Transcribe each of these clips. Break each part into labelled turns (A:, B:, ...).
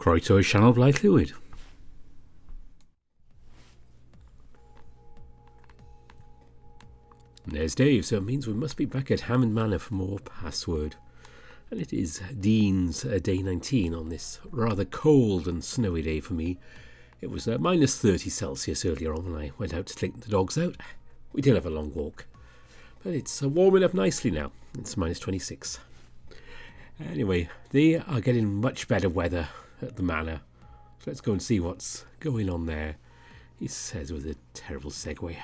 A: Croeso I sianel Blaid Llwyd. There's Dave, so it means we must be back at Hammond Manor for more Password. And it is Dean's day 19 on this rather cold and snowy day for me. It was minus 30 Celsius earlier on when I went out to take the dogs out. We did have a long walk, but it's warming up nicely now. It's minus 26. Anyway, they are getting much better weather at the manor. So let's go and see what's going on there, he says with a terrible segue.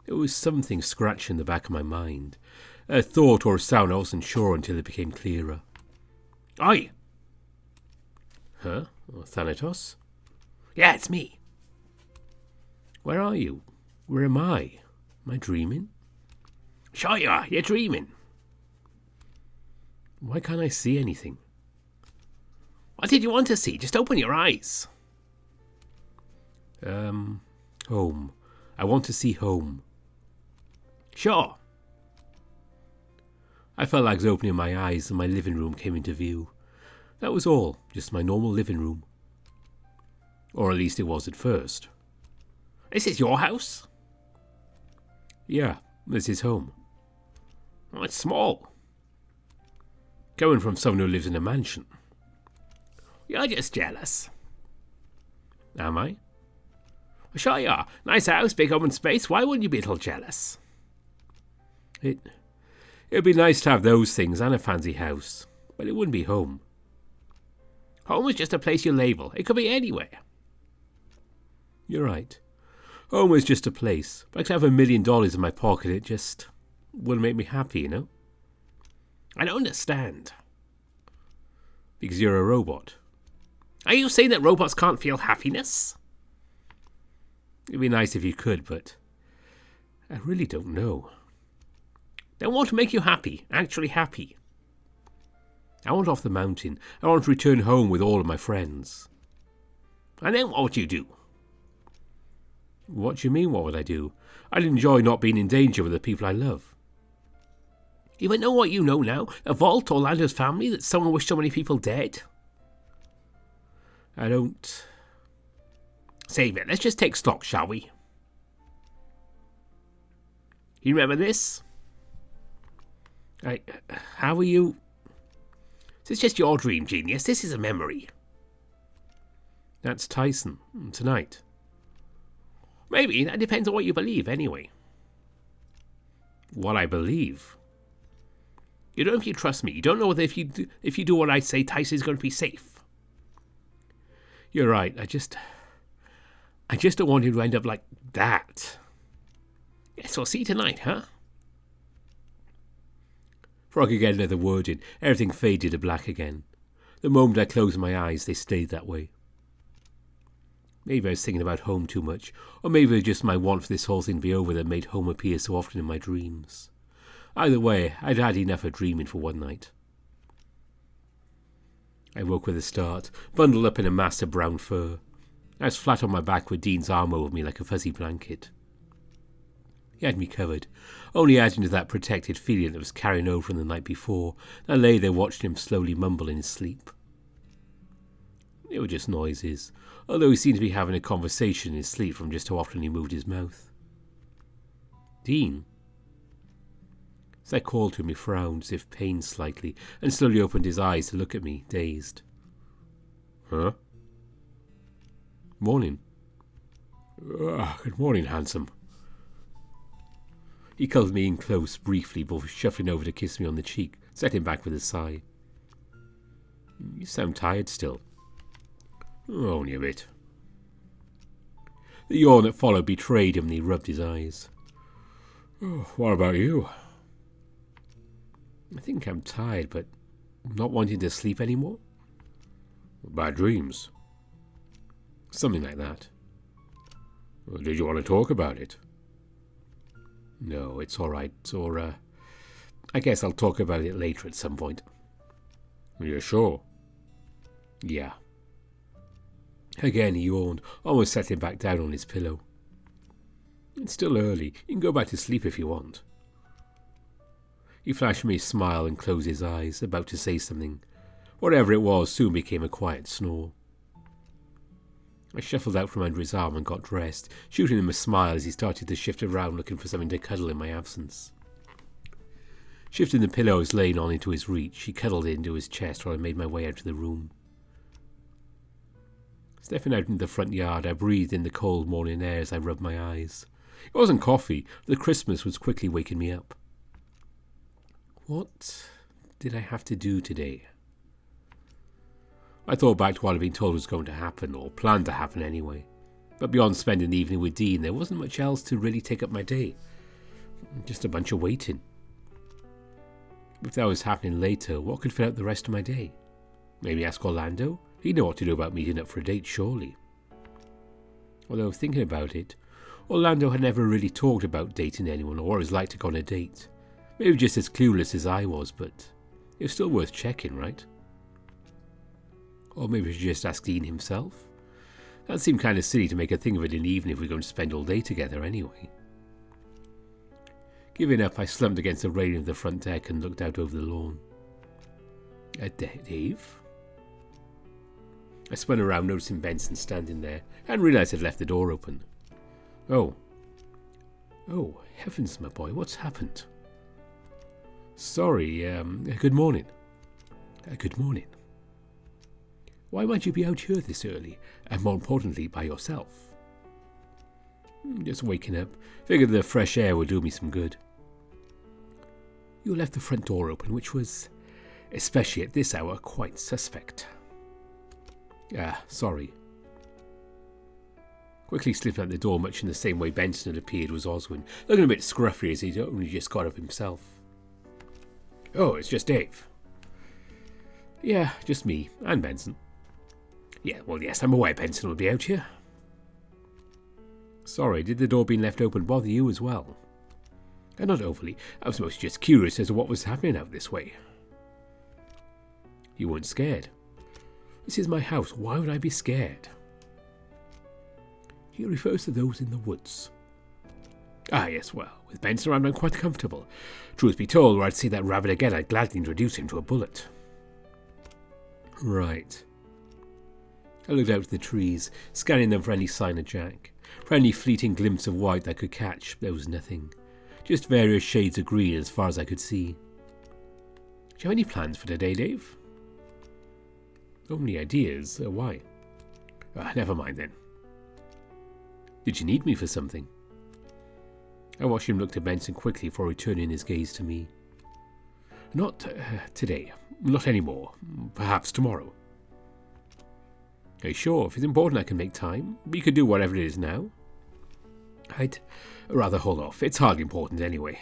A: There was something scratching in the back of my mind. A thought or a sound, I wasn't sure until it became clearer. Oi! Huh? Thanatos? Yeah, it's me. Where are you? Where am I? Am I dreaming? Sure you are, you're dreaming. Why can't I see anything? What did you want to see? Just open your eyes. Home. I want to see home. Sure. I felt like I was opening my eyes and my living room came into view. That was all, just my normal living room. Or at least it was at first. This is your house? Yeah, this is home. Oh, it's small. Going from someone who lives in a mansion. You're just jealous. Am I? Well, sure you are. Nice house, big open space. Why wouldn't you be a little jealous? It'd be nice to have those things and a fancy house, but it wouldn't be home. Home is just a place you label. It could be anywhere. You're right. Home is just a place. If I could have $1 million in my pocket, it just wouldn't make me happy, you know? I don't understand. Because you're a robot. Are you saying that robots can't feel happiness? It'd be nice if you could, but I really don't know. I want to make you happy, actually happy. I want off the mountain. I want to return home with all of my friends. And then what would you do? What do you mean, what would I do? I'd enjoy not being in danger with the people I love. You even know what you know now? A vault, Orlando's family, that someone wished so many people dead? I don't... Save it. Let's just take stock, shall we? You remember this? How are you? This is just your dream, genius. This is a memory. That's Tyson. Tonight. Maybe. That depends on what you believe, anyway. What I believe? You don't know if you trust me. You don't know whether if you do what I say, Tyson's going to be safe. You're right. I just don't want him to end up like that. Yes, we'll see tonight, huh? Before I could get another word in, everything faded to black again. The moment I closed my eyes, they stayed that way. Maybe I was thinking about home too much, or maybe it was just my want for this whole thing to be over that made home appear so often in my dreams. Either way, I'd had enough of dreaming for one night. I woke with a start, bundled up in a mass of brown fur. I was flat on my back with Dean's arm over me like a fuzzy blanket. He had me covered, only adding to that protected feeling that was carrying over from the night before. I lay there watching him slowly mumble in his sleep. They were just noises, although he seemed to be having a conversation in his sleep from just how often he moved his mouth. Dean? As I called to him, he frowned as if pained slightly, and slowly opened his eyes to look at me, dazed. Huh? Morning. Good morning, handsome. He cuddled me in close briefly before shuffling over to kiss me on the cheek, settling back with a sigh. You sound tired still. Only a bit. The yawn that followed betrayed him and he rubbed his eyes. What about you? I think I'm tired, but not wanting to sleep anymore. Bad dreams. Something like that. Well, did you want to talk about it? No, it's all right. Or, I guess I'll talk about it later at some point. You're sure? Yeah. Again he yawned, almost settling back down on his pillow. It's still early. You can go back to sleep if you want. He flashed me a smile and closed his eyes, about to say something. Whatever it was soon became a quiet snore. I shuffled out from under his arm and got dressed, shooting him a smile as he started to shift around looking for something to cuddle in my absence. Shifting the pillow I was laying on into his reach, he cuddled into his chest while I made my way out of the room. Stepping out into the front yard, I breathed in the cold morning air as I rubbed my eyes. It wasn't coffee, but the crispness was quickly waking me up. What did I have to do today? I thought back to what I'd been told was going to happen, or planned to happen anyway. But beyond spending the evening with Dean, there wasn't much else to really take up my day. Just a bunch of waiting. If that was happening later, what could fill out the rest of my day? Maybe ask Orlando? He'd know what to do about meeting up for a date, surely. Although, thinking about it, Orlando had never really talked about dating anyone or what it was like to go on a date. Maybe just as clueless as I was, but it was still worth checking, right? Or maybe I should just ask Dean himself. That seemed kind of silly to make a thing of it in the evening if we were going to spend all day together anyway. Giving up, I slumped against the railing of the front deck and looked out over the lawn. Dave? I spun around, noticing Benson standing there, and realised I'd left the door open. Oh, heavens, my boy, what's happened? Sorry, good morning. Good morning. Why might you be out here this early, and more importantly, by yourself? Just waking up. Figured the fresh air would do me some good. You left the front door open, which was, especially at this hour, quite suspect. Sorry. Quickly slipping out the door, much in the same way Benson had appeared, was Oswin, looking a bit scruffy as he'd only just got up himself. Oh, it's just Dave. Yeah, just me, and Benson. Yeah, well, yes, I'm aware Benson will be out here. Sorry, did the door being left open bother you as well? Not overly. I was mostly just curious as to what was happening out this way. You weren't scared? This is my house. Why would I be scared? He refers to those in the woods. Yes, well, with Benson around I'm quite comfortable. Truth be told, were I to see that rabbit again, I'd gladly introduce him to a bullet. Right. I looked out at the trees, scanning them for any sign of Jack. For any fleeting glimpse of white I could catch, there was nothing. Just various shades of green as far as I could see. Do you have any plans for today, Dave? Only ideas? Why? Never mind then. Did you need me for something? I watched him look to Benson quickly before returning his gaze to me. Not today. Not anymore. Perhaps tomorrow. Are you sure? If it's important I can make time. We could do whatever it is now. I'd rather hold off. It's hardly important anyway.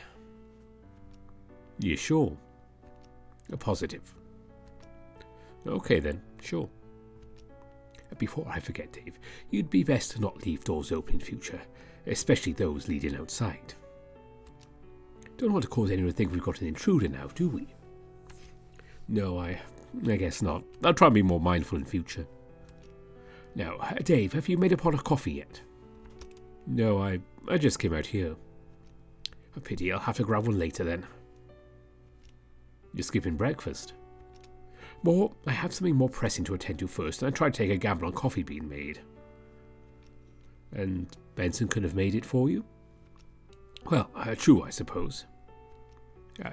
A: You sure? Positive. Okay then, sure. Before I forget, Dave, you'd be best to not leave doors open in future, especially those leading outside. Don't want to cause anyone to think we've got an intruder now, do we? No, I guess not. I'll try and be more mindful in future. Now, Dave, have you made a pot of coffee yet? No, I just came out here. A pity, I'll have to grab one later then. You're skipping breakfast? I have something more pressing to attend to first, and I tried to take a gamble on coffee being made. And Benson could have made it for you? Well, true, I suppose.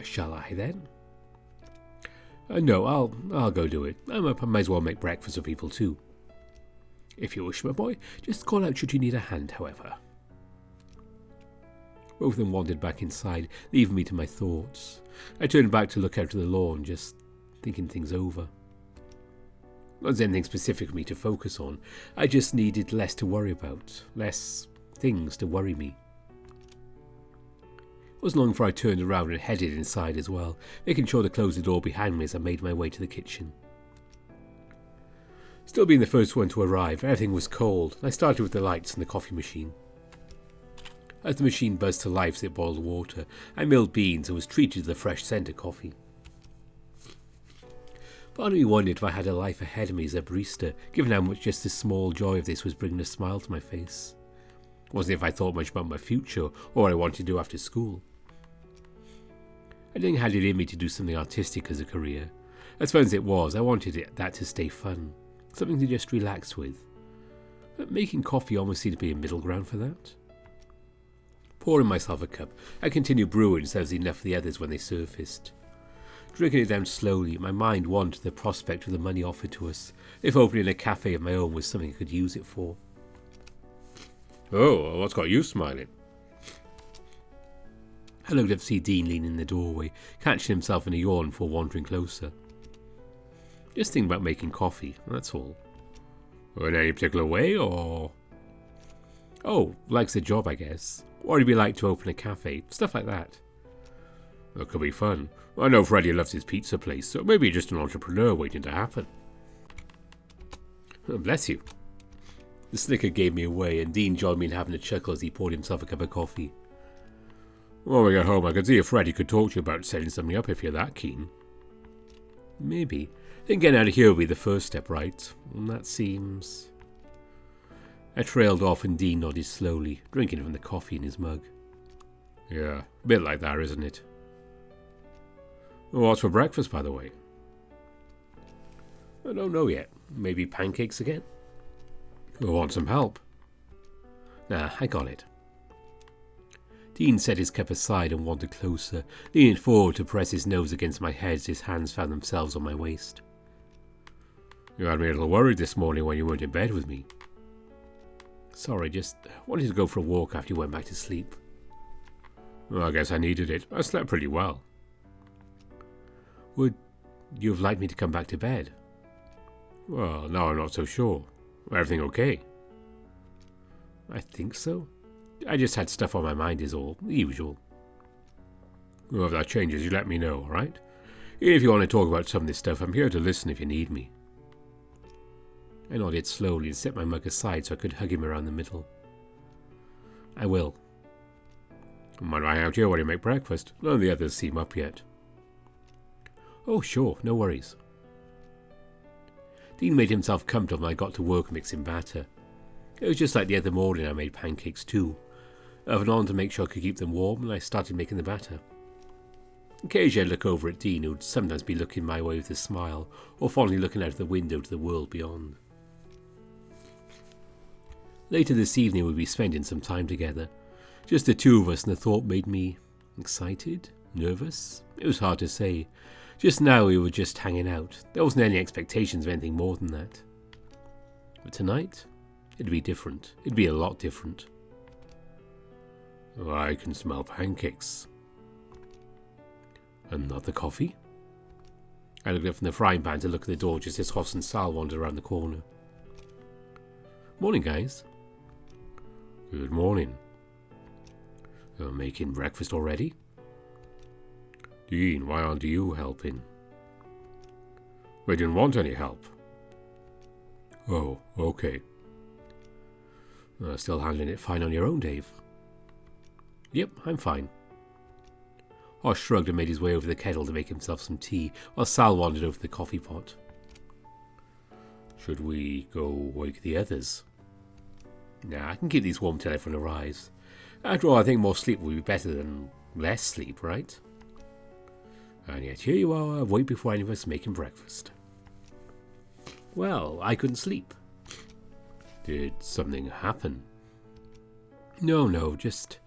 A: Shall I then? No, I'll go do it. I might as well make breakfast for people too. If you wish, my boy, just call out should you need a hand, however. Both of them wandered back inside, leaving me to my thoughts. I turned back to look out to the lawn, just thinking things over. Not as anything specific for me to focus on. I just needed less to worry about, less things to worry me. It wasn't long before I turned around and headed inside as well, making sure to close the door behind me as I made my way to the kitchen. Still being the first one to arrive, everything was cold, and I started with the lights and the coffee machine. As the machine buzzed to life as it boiled water, I milled beans and was treated to the fresh scent of coffee. Part of me wondered if I had a life ahead of me as a barista, given how much just the small joy of this was bringing a smile to my face. Wasn't if I thought much about my future or what I wanted to do after school. I didn't have it in me to do something artistic as a career. As fun as it was, I wanted that to stay fun, something to just relax with. But making coffee almost seemed to be a middle ground for that. Pouring myself a cup, I continued brewing so there was enough for the others when they surfaced. Drinking it down slowly, my mind wandered to the prospect of the money offered to us, if opening a cafe of my own was something I could use it for. Oh, what's got you smiling? I looked up to see Dean leaning in the doorway, catching himself in a yawn before wandering closer. Just thinking about making coffee, that's all. In any particular way, or...? Oh, likes the job, I guess. What would it be like to open a cafe? Stuff like that. That could be fun. I know Freddie loves his pizza place, so maybe you're just an entrepreneur waiting to happen. Oh, bless you. The snicker gave me away, and Dean joined me in having a chuckle as he poured himself a cup of coffee. When we get home, I could see if Freddie could talk to you about setting something up if you're that keen. Maybe. I think getting out of here will be the first step, right? And that seems... I trailed off and Dean nodded slowly, drinking from the coffee in his mug. Yeah, a bit like that, isn't it? What's for breakfast, by the way? I don't know yet. Maybe pancakes again? I want some help. Nah, I got it. Dean set his cup aside and wandered closer, leaning forward to press his nose against my head as his hands found themselves on my waist. You had me a little worried this morning when you weren't in bed with me. Sorry, just wanted to go for a walk after you went back to sleep. Well, I guess I needed it. I slept pretty well. Would you have liked me to come back to bed? Well, now I'm not so sure. Everything okay? I think so. I just had stuff on my mind is all. The usual. Well, if that changes, you let me know, alright? If you want to talk about some of this stuff, I'm here to listen if you need me. I nodded slowly and set my mug aside so I could hug him around the middle. I will. Mind if I hang out here while you make breakfast? None of the others seem up yet. Oh, sure, no worries. Dean made himself comfortable and I got to work mixing batter. It was just like the other morning I made pancakes too. Oven on to make sure I could keep them warm and I started making the batter. Occasionally I'd look over at Dean, who'd sometimes be looking my way with a smile or fondly looking out of the window to the world beyond. Later this evening we'd be spending some time together. Just the two of us, and the thought made me excited, nervous. It was hard to say. Just now we were just hanging out. There wasn't any expectations of anything more than that. But tonight, it'd be different. It'd be a lot different. Oh, I can smell pancakes. And not the coffee? I looked up from the frying pan to look at the door just as Hoss and Sal wandered around the corner. Morning, guys. Good morning. Making breakfast already? Dean, why aren't you helping? We didn't want any help. Oh, okay. Still handling it fine on your own, Dave? Yep, I'm fine. Hoss shrugged and made his way over the kettle to make himself some tea, while Sal wandered over the coffee pot. Should we go wake the others? Nah, I can keep these warm till everyone arrives. After all, I think more sleep will be better than less sleep, right? And yet here you are, awake before any of us making breakfast. Well, I couldn't sleep. Did something happen? No, just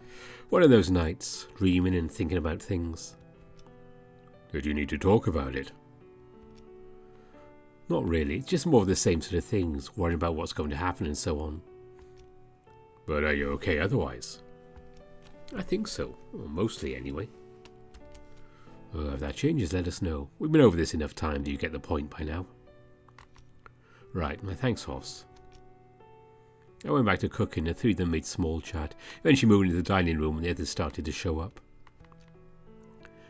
A: one of those nights, dreaming and thinking about things. Did you need to talk about it? Not really, just more of the same sort of things, worrying about what's going to happen and so on. But are you okay otherwise? I think so, or mostly anyway. Well, if that changes, let us know. We've been over this enough time that you get the point by now. Right, thanks, Hoss. I went back to cooking, and the three of them made small chat, eventually moving into the dining room when the others started to show up.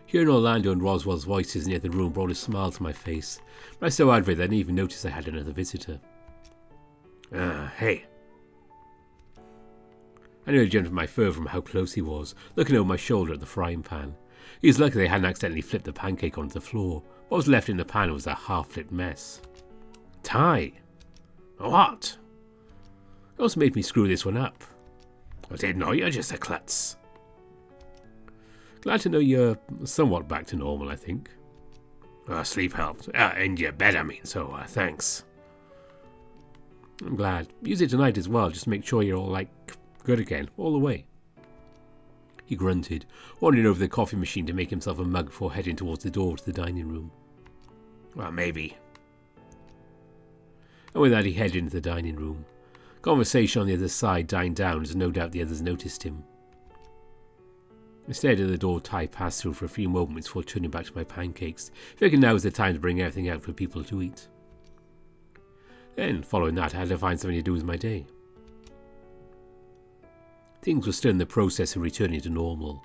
A: Hearing Orlando and Roswell's voices in the other room brought a smile to my face, but I so adverted that I didn't even notice I had another visitor. Hey. I nearly jumped my fur from how close he was, looking over my shoulder at the frying pan. He was lucky they hadn't accidentally flipped the pancake onto the floor. What was left in the pan was a half-flipped mess. Ty! What? It also made me screw this one up. I didn't know you're just a klutz. Glad to know you're somewhat back to normal, I think. Sleep helped. And your bed, I mean, so thanks. I'm glad. Use it tonight as well, just make sure you're all, good again, all the way. He grunted, wandering over the coffee machine to make himself a mug before heading towards the door to the dining room. Well, maybe. And with that, he headed into the dining room. Conversation on the other side dying down as no doubt the others noticed him. I stared at the door Ty passed through for a few moments before turning back to my pancakes, figuring now was the time to bring everything out for people to eat. Then, following that, I had to find something to do with my day. Things were still in the process of returning to normal,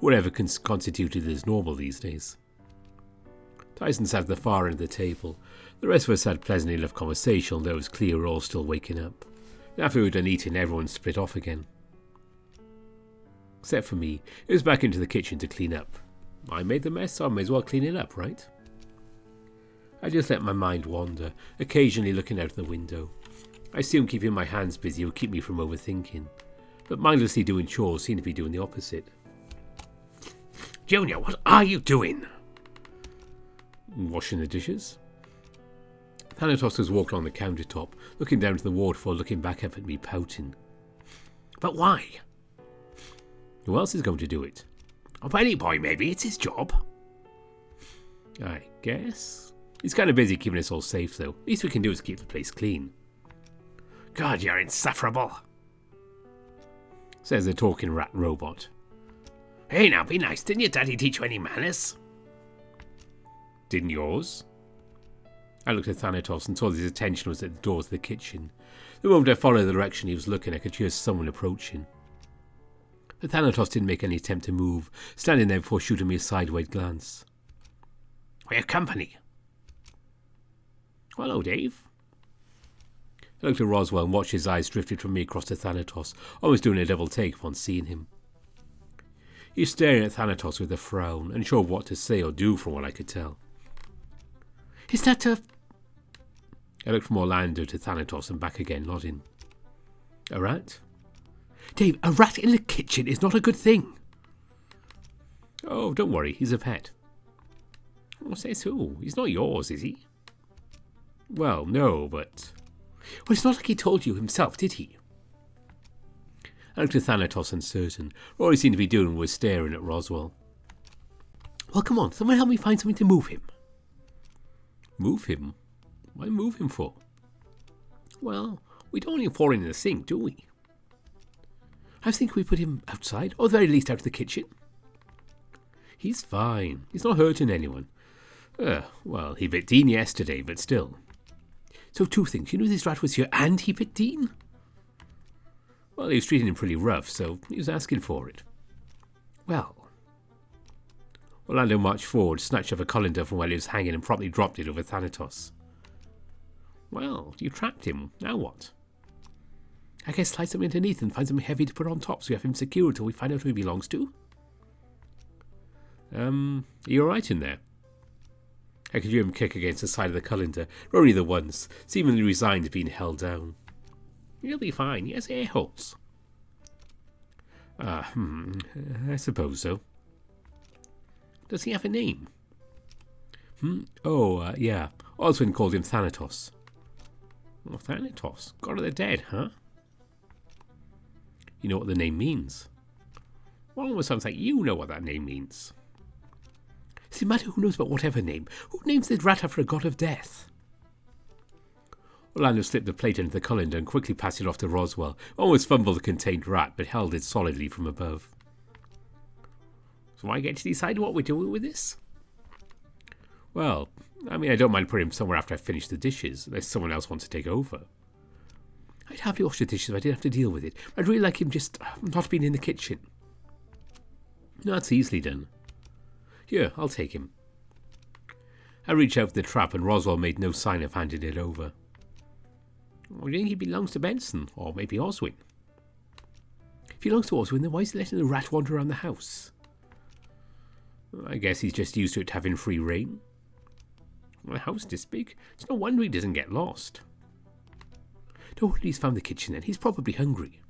A: whatever constituted as normal these days. Tyson sat at the far end of the table. The rest of us had pleasant enough conversation, although it was clear we were all still waking up. After we were done eating, everyone split off again. Except for me, it was back into the kitchen to clean up. I made the mess, so I may as well clean it up, right? I just let my mind wander, occasionally looking out the window. I assumed keeping my hands busy would keep me from overthinking, but mindlessly doing chores seemed to be doing the opposite. Junior, what are you doing? Washing the dishes. Thanatos was walking on the countertop, looking down to the waterfall, looking back up at me, pouting. But why? Who else is going to do it? A penny boy, maybe. It's his job. I guess. He's kind of busy keeping us all safe, though. Least we can do is keep the place clean. God, you're insufferable, says the talking rat robot. Hey, now, be nice. Didn't your daddy teach you any manners? Didn't yours? I looked at Thanatos and saw that his attention was at the door to the kitchen. The moment I followed the direction he was looking, I could hear someone approaching. But Thanatos didn't make any attempt to move, standing there before shooting me a sideways glance. We're company. Hello, Dave. I looked at Roswell and watched his eyes drifted from me across to Thanatos, almost doing a double take upon seeing him. He was staring at Thanatos with a frown, unsure of what to say or do from what I could tell. Is that a... I looked from Orlando to Thanatos and back again, nodding. A rat? Dave, a rat in the kitchen is not a good thing. Oh, don't worry, he's a pet. Oh, says who? He's not yours, is he? Well, no, but... Well, it's not like he told you himself, did he? I looked at Thanatos uncertain. All he seemed to be doing was staring at Roswell. Well, come on, someone help me find something to move him. Move him? Why move him for? Well, we don't want him falling in the sink, do we? I think we put him outside, or at the very least out of the kitchen. He's fine. He's not hurting anyone. Well, he bit Dean yesterday, but still. So two things. You knew this rat was here and he bit Dean? Well, he was treating him pretty rough, so he was asking for it. Well... Orlando marched forward, snatched up a colander from where he was hanging and promptly dropped it over Thanatos. Well, you trapped him. Now what? I guess slide something underneath and find something heavy to put on top so we have him secured till we find out who he belongs to. Are you alright in there? I could hear him kick against the side of the colander, only the once, seemingly resigned to being held down. He'll be fine. He has air holes. I suppose so. Does he have a name? Yeah. Oswin called him Thanatos. Oh, Thanatos. God of the dead, huh? You know what the name means? Well, almost sounds like you know what that name means. Does it matter who knows about whatever name? Who names the rat after a god of death? Orlando slipped the plate into the colander and quickly passed it off to Roswell, almost fumbled the contained rat, but held it solidly from above. So I get to decide what we're doing with this? Well, I mean, I don't mind putting him somewhere after I finish the dishes, unless someone else wants to take over. I'd happily wash the dishes if I didn't have to deal with it. I'd really like him just not being in the kitchen. No, that's easily done. Here, I'll take him. I reached out for the trap and Roswell made no sign of handing it over. Well, do you think he belongs to Benson, or maybe Oswin? If he belongs to Oswin, then why is he letting the rat wander around the house? I guess he's just used to it having free reign. Well, the house this big, it's no wonder he doesn't get lost. Don't worry, he's found the kitchen then. He's probably hungry.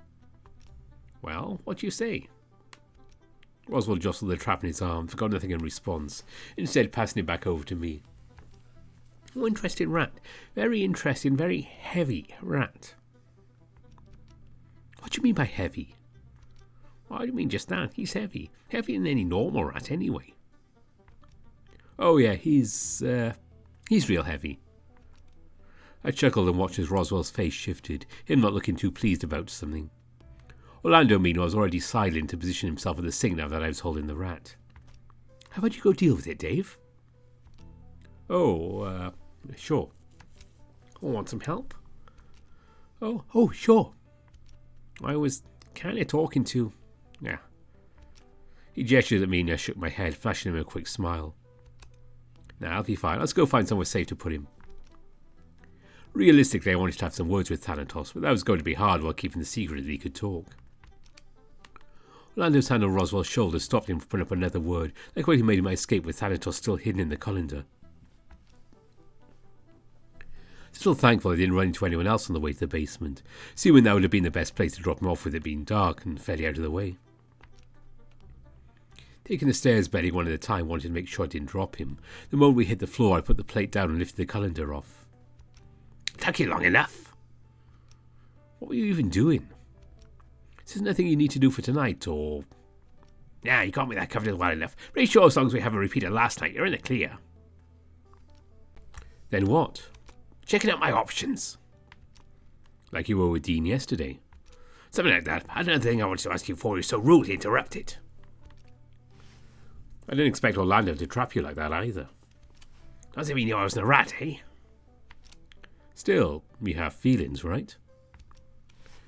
A: Well, what do you say? Roswell jostled the trap in his arm, forgot nothing in response, instead passing it back over to me. Oh, interesting rat. Very interesting, very heavy rat. What do you mean by heavy? Well, I do mean just that. He's heavy. Heavier than any normal rat, anyway. Oh, yeah, he's real heavy. I chuckled and watched as Roswell's face shifted, him not looking too pleased about something. Orlando, meanwhile, was already sidling to position himself at the sink now that I was holding the rat. How about you go deal with it, Dave? Oh, sure. Want some help? Oh, sure. I was kind of talking to... Yeah. He gestured at me and I shook my head, flashing him a quick smile. Nah, I'll be fine. Let's go find somewhere safe to put him. Realistically, I wanted to have some words with Thanatos, but that was going to be hard while keeping the secret that he could talk. Orlando's hand on Roswell's shoulder stopped him from putting up another word, like when he made my escape with Thanatos still hidden in the colander. Still thankful I didn't run into anyone else on the way to the basement, assuming that would have been the best place to drop him off with it being dark and fairly out of the way. Taking the stairs bedding one at a time, wanted to make sure I didn't drop him. The moment we hit the floor, I put the plate down and lifted the colander off. Took you long enough. What were you even doing? This is nothing you need to do for tonight, or... Yeah, you got me that covered well enough. Pretty sure as long as we haven't repeated last night, you're in the clear. Then what? Checking out my options. Like you were with Dean yesterday. Something like that. I had another thing I wanted to ask you before you so rudely interrupted. I didn't expect Orlando to trap you like that either. Not as if he knew I was a rat, eh? Still, you have feelings, right?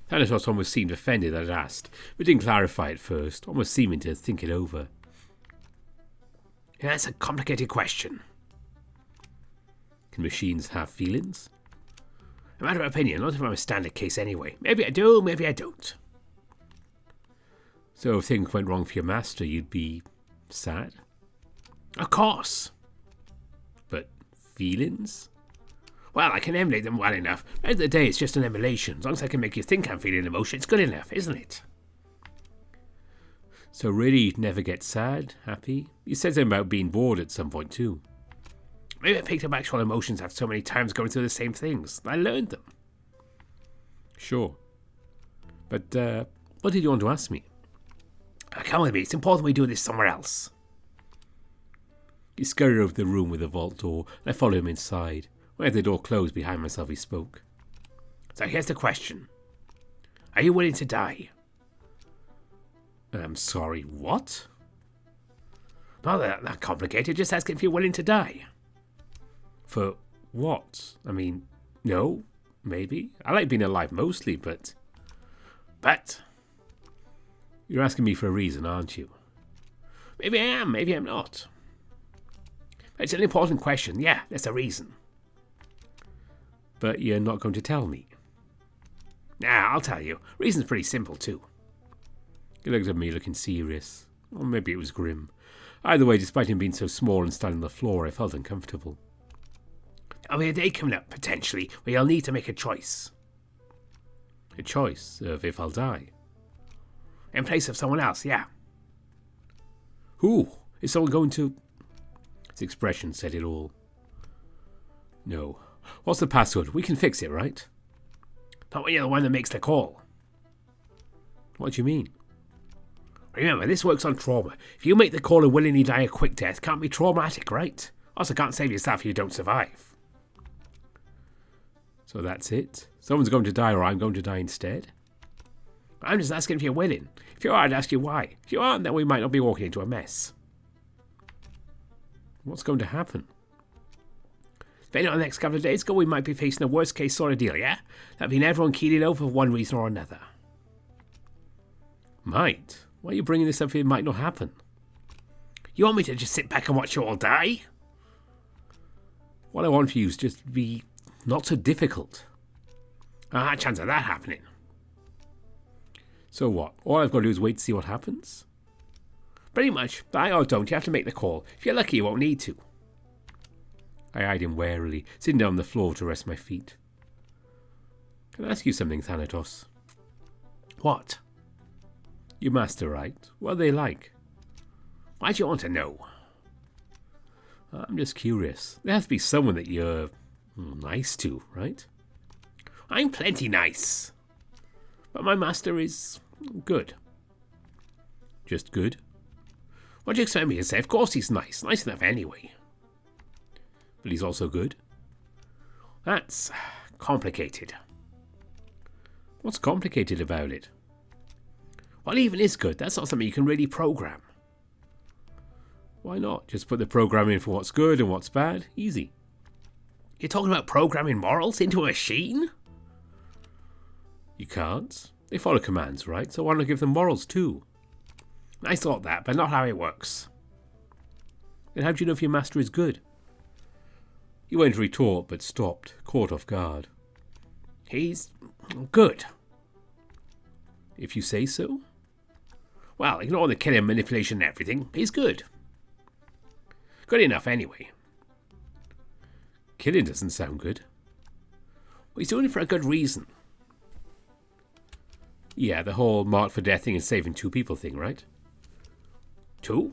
A: Thanatos almost seemed offended that I'd asked, but didn't clarify at first, almost seeming to think it over. Yeah, that's a complicated question. Can machines have feelings? A matter of opinion, not if I'm a standard case anyway. Maybe I do, maybe I don't. So if things went wrong for your master, you'd be sad? Of course. But feelings? Well, I can emulate them well enough. At the end of the day, it's just an emulation. As long as I can make you think I'm feeling emotion, it's good enough, isn't it? So really, you'd never get sad, happy? You said something about being bored at some point too. Maybe I picked up actual emotions after so many times going through the same things. I learned them. Sure. But, what did you want to ask me? Come with me. It's important we do this somewhere else. He scurried over the room with the vault door, and I followed him inside. When I had the door closed behind myself, he spoke. So here's the question. Are you willing to die? I'm sorry, what? Not that complicated, just asking if you're willing to die. For what? I mean, no, maybe. I like being alive mostly, but... You're asking me for a reason, aren't you? Maybe I am, maybe I'm not. It's an important question, yeah, there's a reason. But you're not going to tell me? Nah, I'll tell you. Reason's pretty simple, too. He looked at me looking serious. Or maybe it was grim. Either way, despite him being so small and standing on the floor, I felt uncomfortable. There'll be a day coming up, potentially, where you'll need to make a choice. A choice of if I'll die? In place of someone else, yeah. Who? Is someone going to... His expression said it all. No. What's the password? We can fix it, right? Not when you're the one that makes the call. What do you mean? Remember, this works on trauma. If you make the call and willingly die a quick death, it can't be traumatic, right? Also, can't save yourself if you don't survive. So that's it? Someone's going to die or I'm going to die instead? I'm just asking if you're willing. If you are, I'd ask you why. If you aren't, then we might not be walking into a mess. What's going to happen? Depending on the next couple of days ago, we might be facing a worst case sort of deal, yeah? That'd mean everyone keeling over for one reason or another. Might? Why are you bringing this up if it might not happen? You want me to just sit back and watch you all die? What I want for you is just to be not so difficult. A chance of that happening. So what? All I've got to do is wait to see what happens? Pretty much. Die or don't, you have to make the call. If you're lucky, you won't need to. I eyed him warily, sitting down on the floor to rest my feet. Can I ask you something, Thanatos? What? Your master, right? What are they like?
B: Why do you want to know?
A: I'm just curious. There has to be someone that you're nice to, right?
B: I'm plenty nice.
A: But my master is good. Just good?
B: What do you expect me to say? Of course he's nice. Nice enough anyway.
A: But he's also good?
B: That's complicated.
A: What's complicated about it?
B: Well, even is good. That's not something you can really program.
A: Why not? Just put the program in for what's good and what's bad. Easy.
B: You're talking about programming morals into a machine?
A: You can't. They follow commands, right? So why not give them morals too?
B: I thought that, but not how it works.
A: Then how do you know if your master is good? He went to retort, but stopped, caught off guard.
B: He's good.
A: If you say so?
B: Well, ignore the killing, manipulation and everything. He's good. Good enough anyway.
A: Killing doesn't sound good.
B: Well, he's doing it for a good reason.
A: Yeah, the whole marked for death thing and saving 2 people thing, right?
B: 2?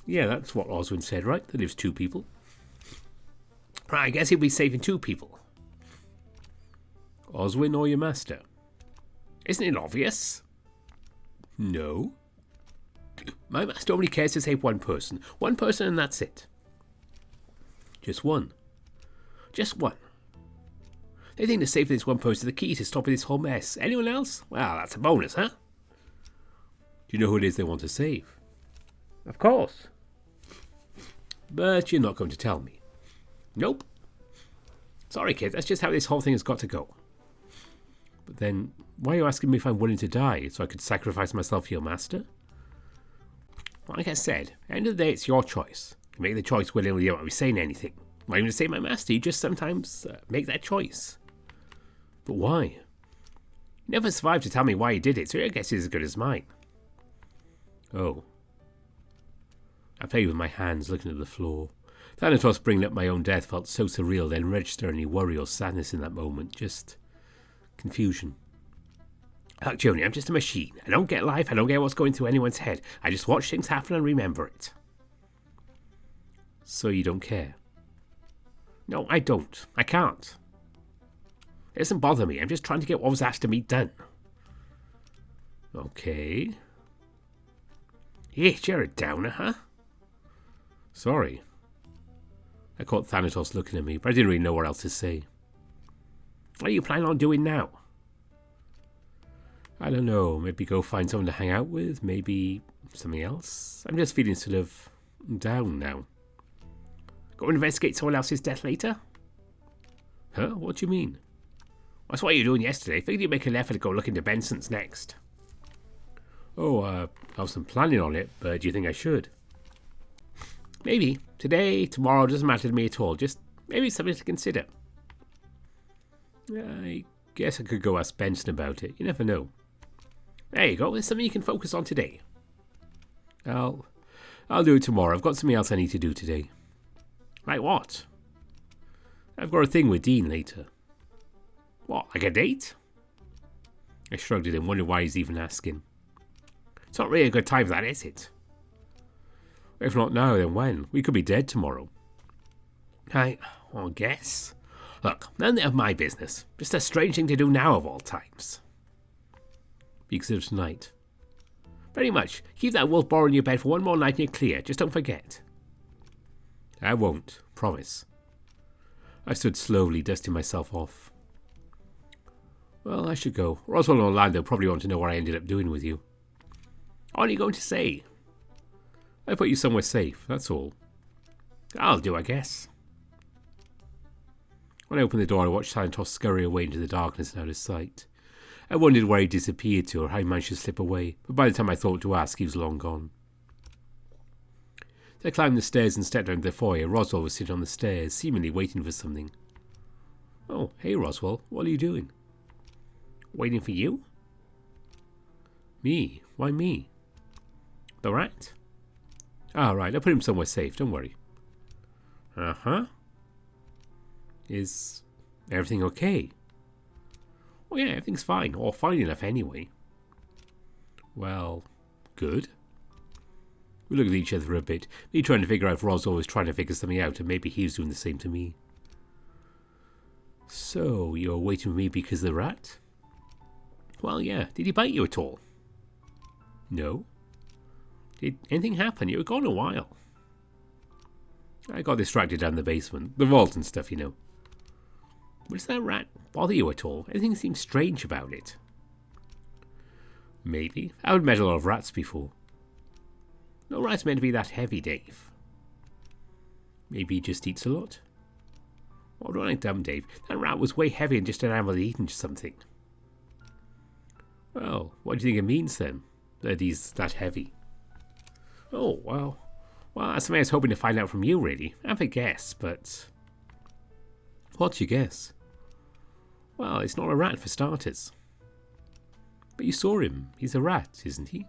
A: Yeah, that's what Oswin said, right? That leaves 2 people.
B: Right, I guess he'll be saving 2 people.
A: Oswin or your master?
B: Isn't it obvious?
A: No.
B: My master only cares to save 1 person. 1 person and that's it.
A: Just one?
B: Just 1. They think the saving this 1 person is the key to stopping this whole mess. Anyone else? Well, that's a bonus, huh?
A: Do you know who it is they want to save?
B: Of course.
A: But you're not going to tell me.
B: Nope. Sorry, kid. That's just how this whole thing has got to go.
A: But then, why are you asking me if I'm willing to die, so I could sacrifice myself for your master?
B: Like I said, at the end of the day, it's your choice. You make the choice willingly, you don't want to be saying anything. Not even to say my master, you just sometimes make that choice.
A: But why?
B: You never survived to tell me why you did it, so your guess is as good as mine.
A: Oh. I played with my hands, looking at the floor. Thanatos bringing up my own death felt so surreal, then register any worry or sadness in that moment. Just confusion.
B: Look, Junior, I'm just a machine. I don't get life, I don't get what's going through anyone's head. I just watch things happen and remember it.
A: So you don't care?
B: No, I don't. I can't. It doesn't bother me. I'm just trying to get what was asked of me done.
A: Okay.
B: Yes, you're a downer, huh?
A: Sorry. I caught Thanatos looking at me, but I didn't really know what else to say.
B: What are you planning on doing now?
A: I don't know. Maybe go find someone to hang out with. Maybe something else. I'm just feeling sort of down now.
B: Go investigate someone else's death later?
A: Huh? What do you mean?
B: That's what you were doing yesterday. Figured you'd make an effort to go look into Benson's next.
A: Oh, I wasn't planning on it, but do you think I should?
B: Maybe. Today, tomorrow, doesn't matter to me at all. Just maybe something to consider.
A: I guess I could go ask Benson about it. You never know.
B: There you go. There's something you can focus on today.
A: I'll do it tomorrow. I've got something else I need to do today.
B: Like what?
A: I've got a thing with Dean later.
B: What, like a date?
A: I shrugged at him, wondering why he's even asking.
B: It's not really a good time for that, is it?
A: If not now, then when? We could be dead tomorrow.
B: I guess. Look, none of my business. Just a strange thing to do now of all times.
A: Because of tonight.
B: Pretty much. Keep that wolf boar in your bed for 1 more night and you're clear. Just don't forget.
A: I won't. Promise. I stood slowly, dusting myself off. Well, I should go. Roswell and Orlando probably want to know what I ended up doing with you.
B: What are you going to say?
A: I put you somewhere safe, that's all.
B: I'll do, I guess.
A: When I opened the door, I watched Thanatos scurry away into the darkness and out of sight. I wondered where he disappeared to or how he managed to slip away, but by the time I thought to ask, he was long gone. As I climbed the stairs and stepped out into the foyer, Roswell was sitting on the stairs, seemingly waiting for something. Oh, hey Roswell, what are you doing?
B: Waiting for you?
A: Me? Why me?
B: The rat?
A: Ah, right, I put him somewhere safe, don't worry.
B: Uh-huh.
A: Is everything okay?
B: Well, yeah, everything's fine, or fine enough anyway.
A: Well, good. We looked at each other for a bit, me trying to figure out if Roswell was trying to figure something out, and maybe he was doing the same to me. So, you're waiting for me because of the rat? Well, yeah. Did he bite you at all? No. Did anything happen? You were gone a while. I got distracted down the basement. The vault and stuff, you know. Does that rat bother you at all? Anything seems strange about it? Maybe. I haven't met a lot of rats before. No rat's meant to be that heavy, Dave. Maybe he just eats a lot? Oh, don't act dumb, Dave. That rat was way heavier than just an animal eating something. Well, what do you think it means then? That he's that heavy? Oh, well, that's something I was hoping to find out from you, really. I have a guess, but... What's your guess? Well, it's not a rat for starters. But you saw him. He's a rat, isn't he?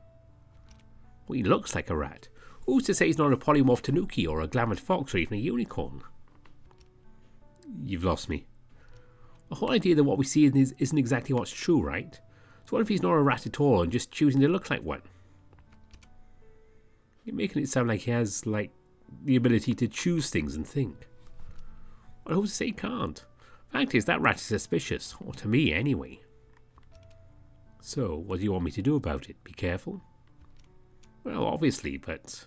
A: Well, he looks like a rat. Who's to say he's not a polymorph tanuki or a glamoured fox or even a unicorn? You've lost me. The whole idea that what we see isn't exactly what's true, right? So what if he's not a rat at all and just choosing to look like one? You're making it sound like he has, the ability to choose things and think. Well, who's to say he can't? Fact is, that rat is suspicious. Or to me, anyway. So, what do you want me to do about it? Be careful? Well, obviously, but...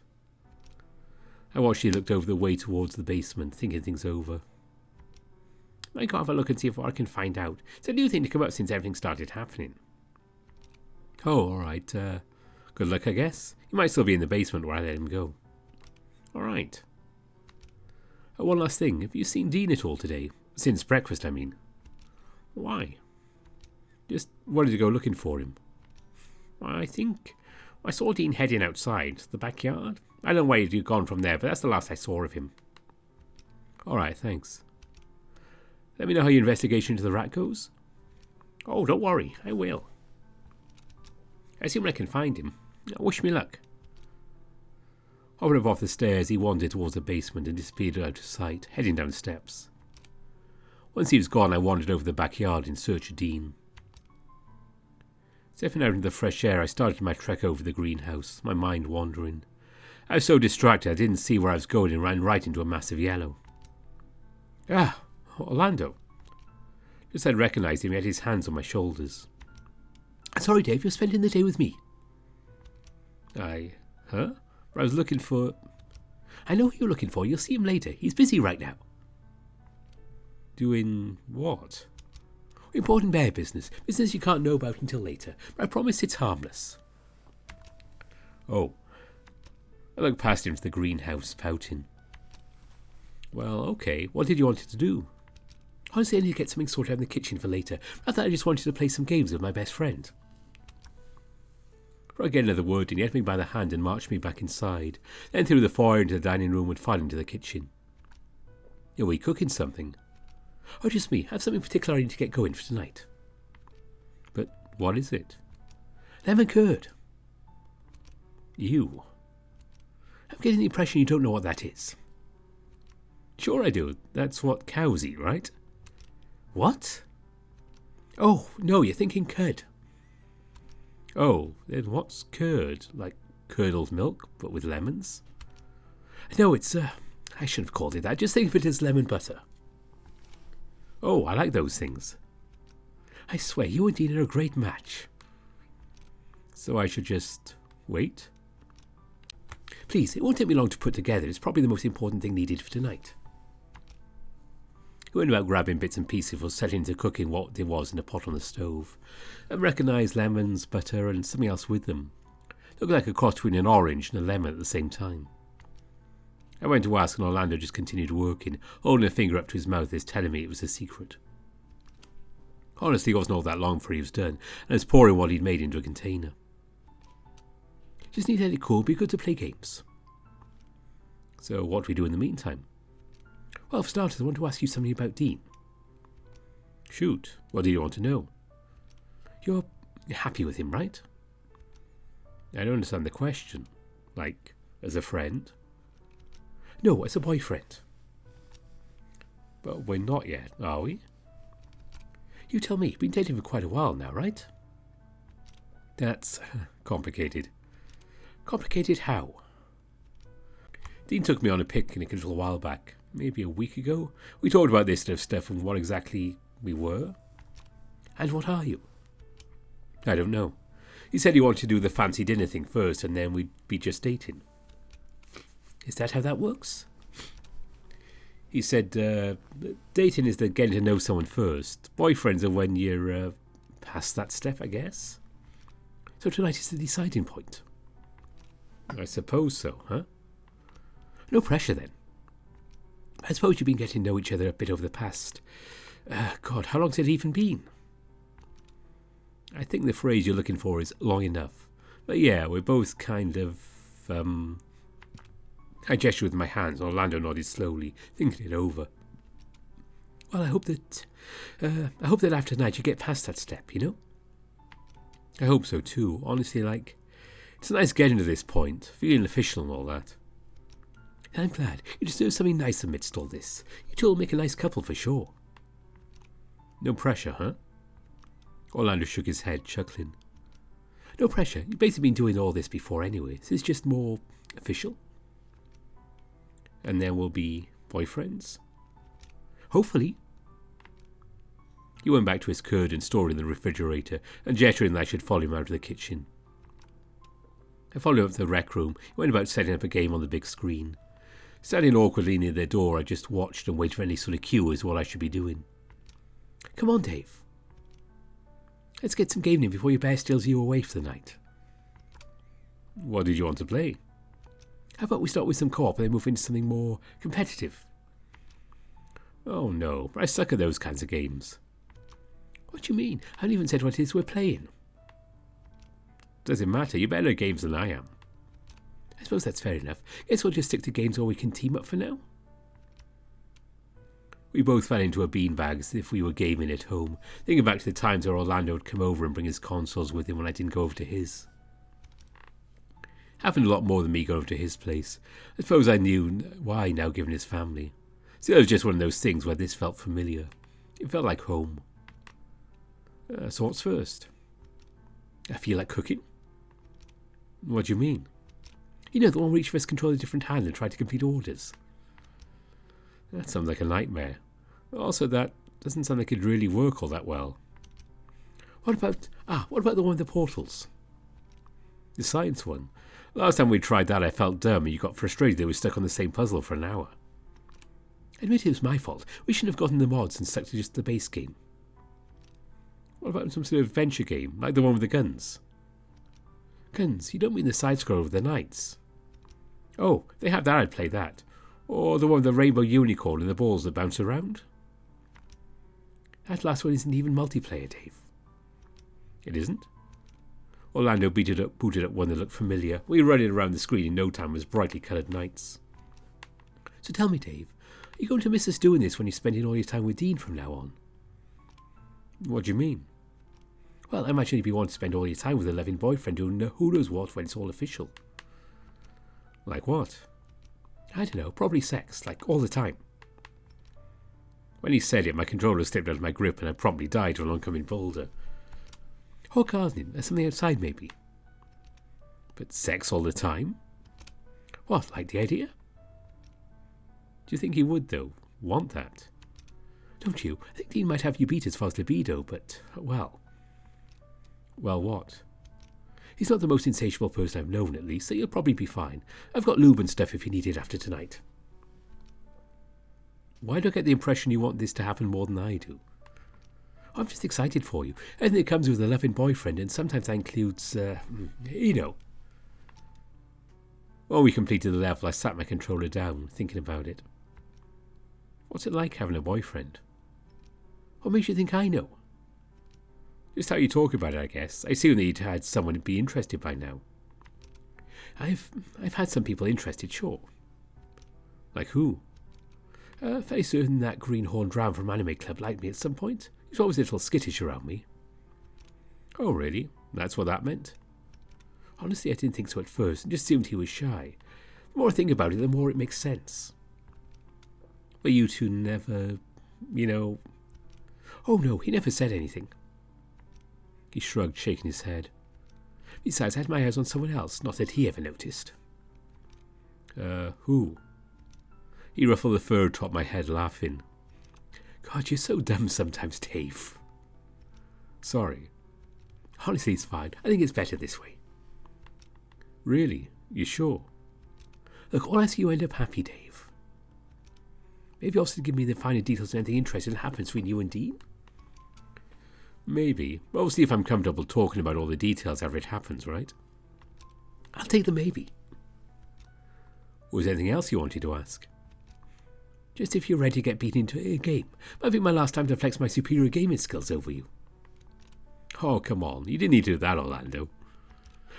A: I watched you looked over the way towards the basement, thinking things over. I might go have a look and see what I can find out. It's a new thing to come up since everything started happening. Oh, alright. Good luck, I guess. He might still be in the basement where I let him go. Alright. One last thing. Have you seen Dean at all today? Since breakfast, I mean. Why? Just wanted to go looking for him. I think I saw Dean heading outside the backyard. I don't know where he'd gone from there, but that's the last I saw of him. Alright, thanks. Let me know how your investigation into the rat goes. Oh, don't worry, I will. I see when I can find him. Wish me luck. Hopping up off the stairs, he wandered towards the basement and disappeared out of sight, heading down the steps. Once he was gone, I wandered over the backyard in search of Dean. Stepping out into the fresh air, I started my trek over the greenhouse, my mind wandering. I was so distracted I didn't see where I was going and ran right into a massive yellow. Ah, Orlando. Just I'd recognised him, he had his hands on my shoulders. Sorry, Dave, you're spending the day with me. Huh? I was looking for... I know who you're looking for. You'll see him later. He's busy right now. Doing what? Important bear business. Business you can't know about until later. But I promise it's harmless. Oh. I looked past him to the greenhouse, pouting. Well, okay. What did you want it to do? Honestly, I need to get something sorted out in the kitchen for later. I thought I just wanted to play some games with my best friend. Before I get another word in, he had me by the hand and marched me back inside, then through the foyer into the dining room and finally into the kitchen. Are we cooking something? Oh, just me. I have something particular I need to get going for tonight. But what is it? Lemon curd. You. I'm getting the impression you don't know what that is. Sure I do. That's what cows eat, right? What? Oh, no, you're thinking curd. Oh, then what's curd? Like curdled milk, but with lemons? No, it's, I shouldn't have called it that. Just think of it as lemon butter. Oh, I like those things. I swear, you and Dean are a great match. So I should just wait? Please, it won't take me long to put together. It's probably the most important thing needed for tonight. He went about grabbing bits and pieces for setting to cooking what there was in a pot on the stove. I recognised lemons, butter, and something else with them. Looked like a cross between an orange and a lemon at the same time. I went to ask, and Orlando just continued working, holding a finger up to his mouth as telling me it was a secret. Honestly, it wasn't all that long before he was done, and was pouring what he'd made into a container. Just need to let it cool, be good to play games. So what do we do in the meantime? Well, for starters, I want to ask you something about Dean. Shoot, what do you want to know? You're happy with him, right? I don't understand the question. Like, as a friend? No, as a boyfriend. But we're not yet, are we? You tell me, you've been dating for quite a while now, right? That's complicated. Complicated how? Dean took me on a picnic a little while back, maybe a week ago. We talked about this sort of stuff and what exactly we were. And what are you? I don't know. He said he wanted to do the fancy dinner thing first and then we'd be just dating. Is that how that works? He said dating is the getting to know someone first. Boyfriends are when you're past that step, I guess. So tonight is the deciding point. I suppose so, huh? No pressure then. I suppose you've been getting to know each other a bit over the past. God, how long's it even been? I think the phrase you're looking for is long enough. But yeah, we're both kind of... I gestured with my hands. Orlando nodded slowly, thinking it over. Well, I hope that after tonight you get past that step, you know? I hope so too. Honestly, it's nice getting to this point, feeling official and all that. And I'm glad. You deserve something nice amidst all this. You two will make a nice couple for sure. No pressure, huh? Orlando shook his head, chuckling. No pressure. You've basically been doing all this before anyway. So it's just more official. And then we'll be boyfriends? Hopefully. He went back to his curd and stored it in the refrigerator, and gesturing that I should follow him out of the kitchen. I followed him up to the rec room. He went about setting up a game on the big screen. Standing awkwardly near the door, I just watched and waited for any sort of cue as to what I should be doing. Come on, Dave. Let's get some gaming before your bear steals you away for the night. What did you want to play? How about we start with some co-op and then move into something more competitive? Oh no, I suck at those kinds of games. What do you mean? I haven't even said what it is we're playing. Doesn't matter, you're better at games than I am. I suppose that's fair enough. Guess we'll just stick to games where we can team up for now. We both fell into a beanbag as if we were gaming at home, thinking back to the times where Orlando would come over and bring his consoles with him when I didn't go over to his. Happened a lot more than me going over to his place. I suppose I knew why now, given his family. Still, it was just one of those things where this felt familiar. It felt like home. So what's first? I feel like cooking. What do you mean? You know, the one where each of us control a different hand and try to complete orders. That sounds like a nightmare. Also, that doesn't sound like it'd really work all that well. What about the one with the portals? The science one. Last time we tried that, I felt dumb and you got frustrated that we were stuck on the same puzzle for an hour. Admit it was my fault. We shouldn't have gotten the mods and stuck to just the base game. What about some sort of adventure game, like the one with the guns? Guns? You don't mean the side-scroller with the knights? Oh, they have that, I'd play that. Or the one with the rainbow unicorn and the balls that bounce around? That last one isn't even multiplayer, Dave. It isn't? Orlando booted up one that looked familiar. We were running around the screen in no time as brightly coloured knights. So tell me, Dave, are you going to miss us doing this when you're spending all your time with Dean from now on? What do you mean? Well, I imagine you'd be wanting to spend all your time with a loving boyfriend doing who knows what when it's all official. Like what? I don't know, probably sex, like all the time. When he said it, my controller slipped out of my grip and I promptly died to an oncoming boulder. Or gardening, or something outside maybe. But sex all the time? What, like the idea? Do you think he would, though, want that? Don't you? I think Dean might have you beat as far as libido, but, well... Well, what? He's not the most insatiable person I've known, at least, so you'll probably be fine. I've got lube and stuff if you need it after tonight. Why do I get the impression you want this to happen more than I do? I'm just excited for you. Anything that comes with a loving boyfriend, and sometimes that includes, you know. When we completed the level, I sat my controller down, thinking about it. What's it like having a boyfriend? What makes you think I know? Just how you talk about it, I guess. I assume that you'd had someone be interested by now. I've had some people interested, sure. Like who? Fairly certain that greenhorn drown from Anime Club liked me at some point. He was always a little skittish around me. Oh, really? That's what that meant? Honestly, I didn't think so at first, and just assumed he was shy. The more I think about it, the more it makes sense. But you two never, you know... Oh no, he never said anything. He shrugged, shaking his head.
B: Besides, I had my eyes on someone else, not that he ever noticed. Who? He ruffled the fur atop my head, laughing. God, you're so dumb sometimes, Dave. Sorry. Honestly, it's fine. I think it's better this way. Really? You sure? Look, all I see you end up happy, Dave. Maybe also give me the finer details of anything interesting that happens between you and Dean? Maybe. Obviously, if I'm comfortable talking about all the details after it happens, right? I'll take the maybe. Was there anything else you wanted to ask? Just if you're ready to get beaten into a game. Might be my last time to flex my superior gaming skills over you. Oh, come on. You didn't need to do that, Orlando.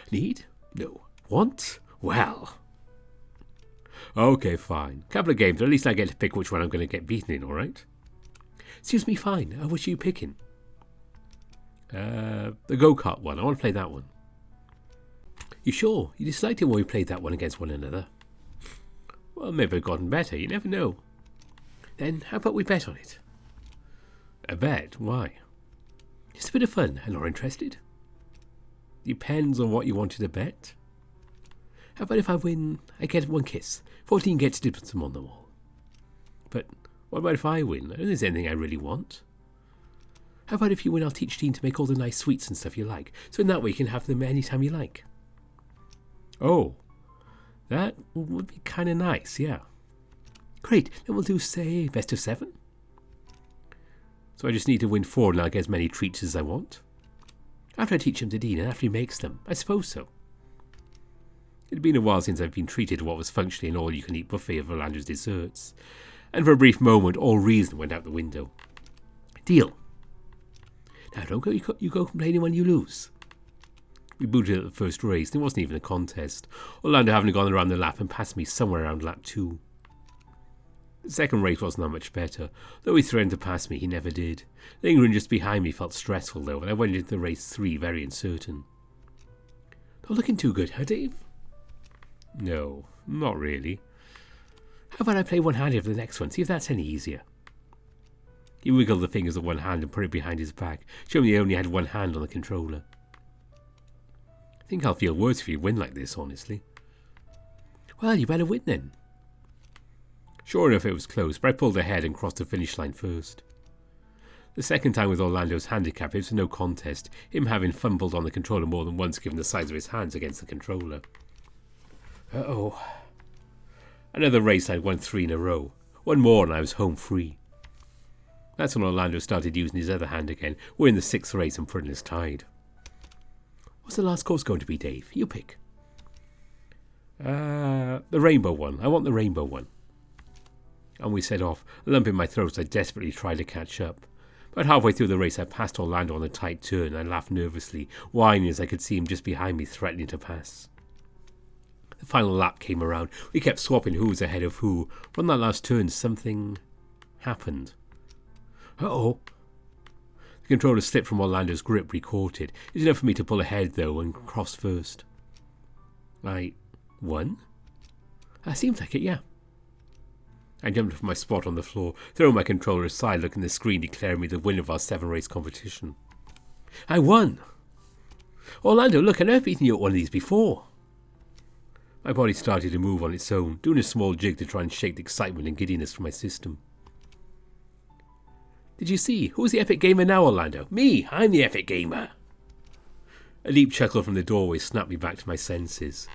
B: Need? No. Want? Well. Okay, fine. Couple of games, but at least I get to pick which one I'm going to get beaten in, alright? Suits me fine. Which are you picking? The go-kart one. I want to play that one. You sure? You disliked it when we played that one against one another. Well, maybe I've gotten better. You never know. Then how about we bet on it? A bet? Why? Just a bit of fun. I'm not interested. Depends on what you wanted to bet. How about if I win, I get one kiss. 14 gets to put them on the wall. But what about if I win? I don't think there's anything I really want. How about if you win, I'll teach Dean to make all the nice sweets and stuff you like. So in that way you can have them anytime you like. Oh, that would be kind of nice, yeah. Great, then we'll do, say, best of 7. So I just need to win 4 and I'll get as many treats as I want. After I teach them to Dean and after he makes them, I suppose so. It had been a while since I've been treated to what was functionally an all-you-can-eat buffet of Orlando's desserts, and for a brief moment all reason went out the window. Deal. Now don't go, you go complaining when you lose. We booted at the first race, and it wasn't even a contest, Orlando having gone around the lap and passed me somewhere around lap 2. The second race wasn't that much better. Though he threatened to pass me, he never did. Lingering just behind me felt stressful, though, and I went into the race 3 very uncertain. Not looking too good, huh, Dave? No, not really. How about I play one-handed for the next one, see if that's any easier? He wiggled the fingers of one hand and put it behind his back, showing he only had one hand on the controller. I think I'll feel worse if you win like this, honestly. Well, you better win then. Sure enough, it was close, but I pulled ahead and crossed the finish line first. The second time with Orlando's handicap, it was no contest, him having fumbled on the controller more than once given the size of his hands against the controller. Uh-oh. Another race I'd won 3 in a row. One more and I was home free. That's when Orlando started using his other hand again. We're in the 6th race and Ferdinand's tied. What's the last course going to be, Dave? You pick. The rainbow one. I want the rainbow one. And we set off, a lump in my throat as I desperately tried to catch up. But halfway through the race I passed Orlando on a tight turn and I laughed nervously, whining as I could see him just behind me threatening to pass. The final lap came around. We kept swapping who was ahead of who. But on that last turn something happened. Uh-oh. The controller slipped from Orlando's grip, re-caught it. It was enough for me to pull ahead though and cross first. I won? That seemed like it, yeah. I jumped from my spot on the floor, throwing my controller aside, looking at the screen declaring me the winner of our 7-race competition. I won! Orlando, look, I've never beaten you at one of these before. My body started to move on its own, doing a small jig to try and shake the excitement and giddiness from my system. Did you see? Who's the epic gamer now, Orlando? Me! I'm the epic gamer! A deep chuckle from the doorway snapped me back to my senses.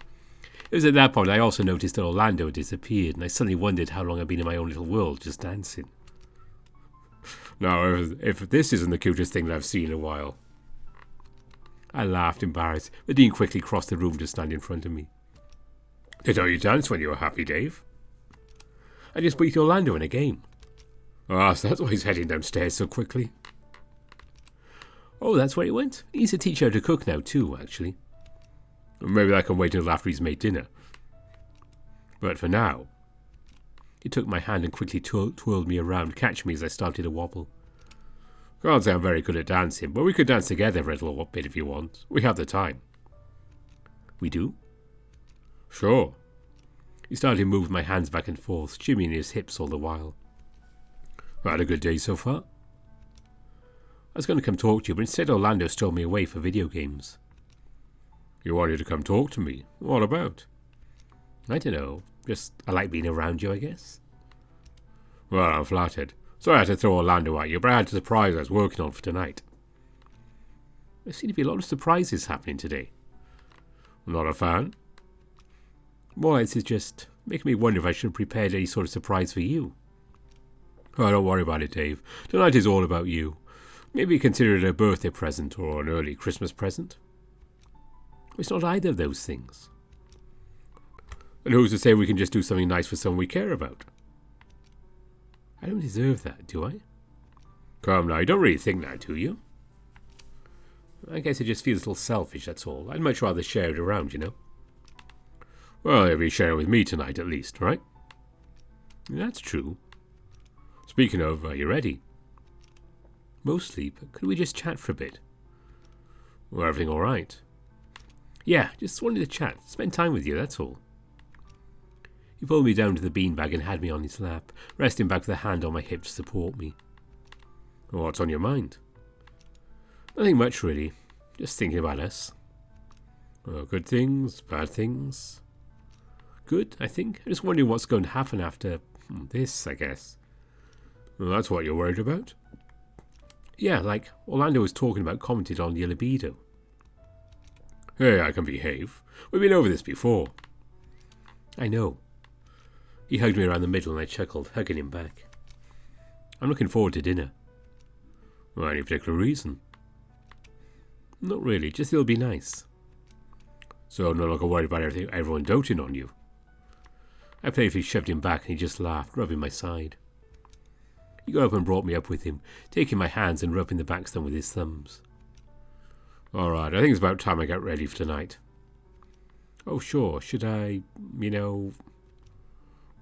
B: It was at that point I also noticed that Orlando had disappeared, and I suddenly wondered how long I'd been in my own little world just dancing. Now, if this isn't the cutest thing that I've seen in a while. I laughed, embarrassed, but Dean quickly crossed the room to stand in front of me. Did you dance when you were happy, Dave? I just beat Orlando in a game. Ah, so that's why he's heading downstairs so quickly. Oh, that's where he went? He's to teach her how to cook now too, actually. Maybe I can wait until after he's made dinner. But for now... He took my hand and quickly twirled me around, catching me as I started to wobble. Can't say I'm very good at dancing, but we could dance together for a little bit if you want. We have the time. We do? Sure. He started to move my hands back and forth, shimmying his hips all the while. Had a good day so far? I was going to come talk to you, but instead Orlando stole me away for video games.
A: You wanted to come talk to me. What about?
B: I don't know. Just I like being around you, I guess.
A: Well, I'm flattered. Sorry I had to throw Orlando at you, but I had a surprise I was working on for tonight.
B: There seem to be a lot of surprises happening today.
A: Not a fan?
B: Well, this is just making me wonder if I should have prepared any sort of surprise for you.
A: Oh, don't worry about it, Dave. Tonight is all about you. Maybe consider it a birthday present or an early Christmas present.
B: It's not either of those things.
A: And who's to say we can just do something nice for someone we care about?
B: I don't deserve that, do I?
A: Come now, you don't really think that, do you?
B: I guess it just feels a little selfish, that's all. I'd much rather share it around, you know.
A: Well, you'll be sharing with me tonight at least, right?
B: That's true.
A: Speaking of, are you ready?
B: Mostly, but could we just chat for a bit?
A: Well, everything all right?
B: Yeah, just wanted to chat. Spend time with you, that's all. He pulled me down to the beanbag and had me on his lap, resting back with a hand on my hip to support me.
A: What's on your mind?
B: Nothing much, really. Just thinking about us.
A: Good things, bad things?
B: Good, I think. I'm just wondering what's going to happen after this, I guess.
A: Well, that's what you're worried about?
B: Yeah, like Orlando was talking about, commented on your libido.
A: Hey, I can behave. We've been over this before.
B: I know. He hugged me around the middle and I chuckled, hugging him back. I'm looking forward to dinner.
A: Well, any particular reason?
B: Not really, just it'll be nice.
A: So no longer worried about everyone doting on you?
B: I playfully shoved him back and he just laughed, rubbing my side. He got up and brought me up with him, taking my hands and rubbing the backs of them with his thumbs.
A: All right, I think it's about time I get ready for tonight.
B: Oh, sure. Should I,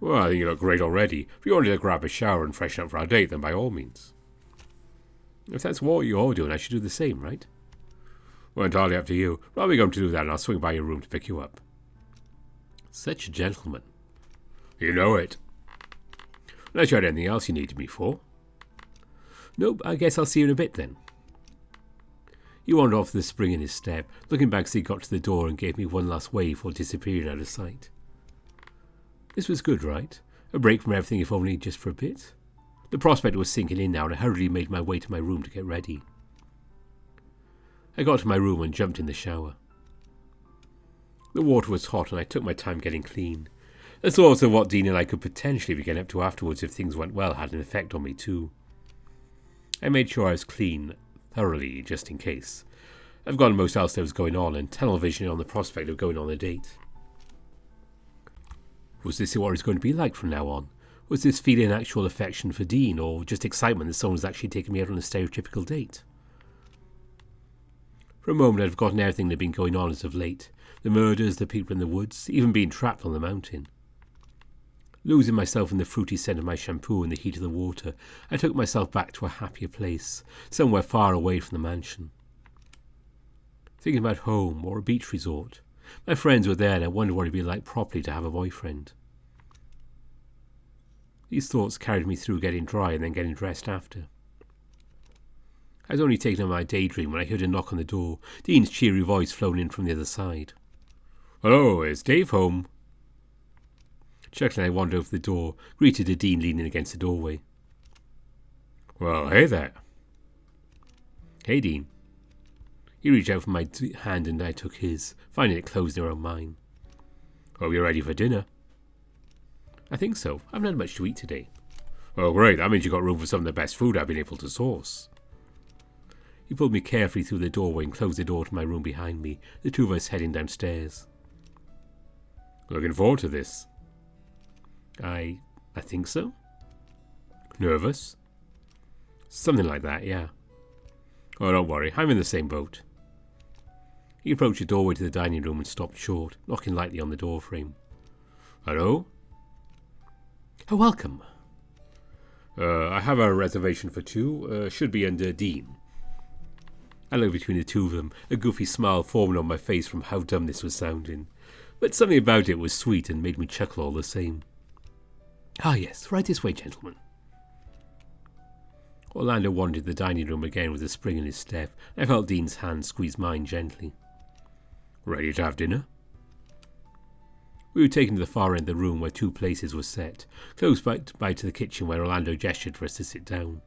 A: Well, I think you look great already. If you wanted to grab a shower and freshen up for our date, then by all means.
B: If that's what you're doing, I should do the same, right?
A: Well, entirely up to you. But I'll be going to do that and I'll swing by your room to pick you up.
B: Such a gentleman.
A: You know it. Unless you had anything else you needed me for.
B: Nope, I guess I'll see you in a bit then. He wandered off with a spring in his step, looking back as he got to the door and gave me one last wave before disappearing out of sight. This was good, right? A break from everything, if only just for a bit. The prospect was sinking in now, and I hurriedly made my way to my room to get ready. I got to my room and jumped in the shower. The water was hot, and I took my time getting clean. The thought of what Dean and I could potentially be getting up to afterwards if things went well had an effect on me too. I made sure I was clean, thoroughly, just in case. I've forgotten most else that was going on, and tunnel visioning on the prospect of going on a date. Was this what it was going to be like from now on? Was this feeling actual affection for Dean, or just excitement that someone was actually taking me out on a stereotypical date? For a moment I'd forgotten everything that had been going on as of late. The murders, the people in the woods, even being trapped on the mountain. Losing myself in the fruity scent of my shampoo and the heat of the water, I took myself back to a happier place, somewhere far away from the mansion. Thinking about home or a beach resort. My friends were there and I wondered what it'd be like properly to have a boyfriend. These thoughts carried me through getting dry and then getting dressed after. I was only taking on my daydream when I heard a knock on the door, Dean's cheery voice flown in from the other side.
A: Hello, is Dave home?
B: Chuckling, I wandered over the door, greeted the Dean leaning against the doorway.
A: Well, hey there.
B: Hey, Dean. He reached out for my hand and I took his, finding it closed around mine.
A: Hope you're ready for dinner.
B: I think so. I haven't had much to eat today.
A: Oh, great. That means you got room for some of the best food I've been able to source.
B: He pulled me carefully through the doorway and closed the door to my room behind me, the two of us heading downstairs.
A: Looking forward to this.
B: I think so.
A: Nervous?
B: Something like that, yeah.
A: Oh, don't worry. I'm in the same boat.
B: He approached the doorway to the dining room and stopped short, knocking lightly on the door frame.
A: Hello?
B: Oh, welcome.
A: I have a reservation for two. Should be under Dean.
B: I looked between the two of them, a goofy smile forming on my face from how dumb this was sounding. But something about it was sweet and made me chuckle all the same. Ah, yes, right this way, gentlemen. Orlando wandered the dining room again with a spring in his step, and I felt Dean's hand squeeze mine gently.
A: Ready to have dinner? We were taken to the far end of the room where 2 places were set, close by to the kitchen where Orlando gestured for us to sit down.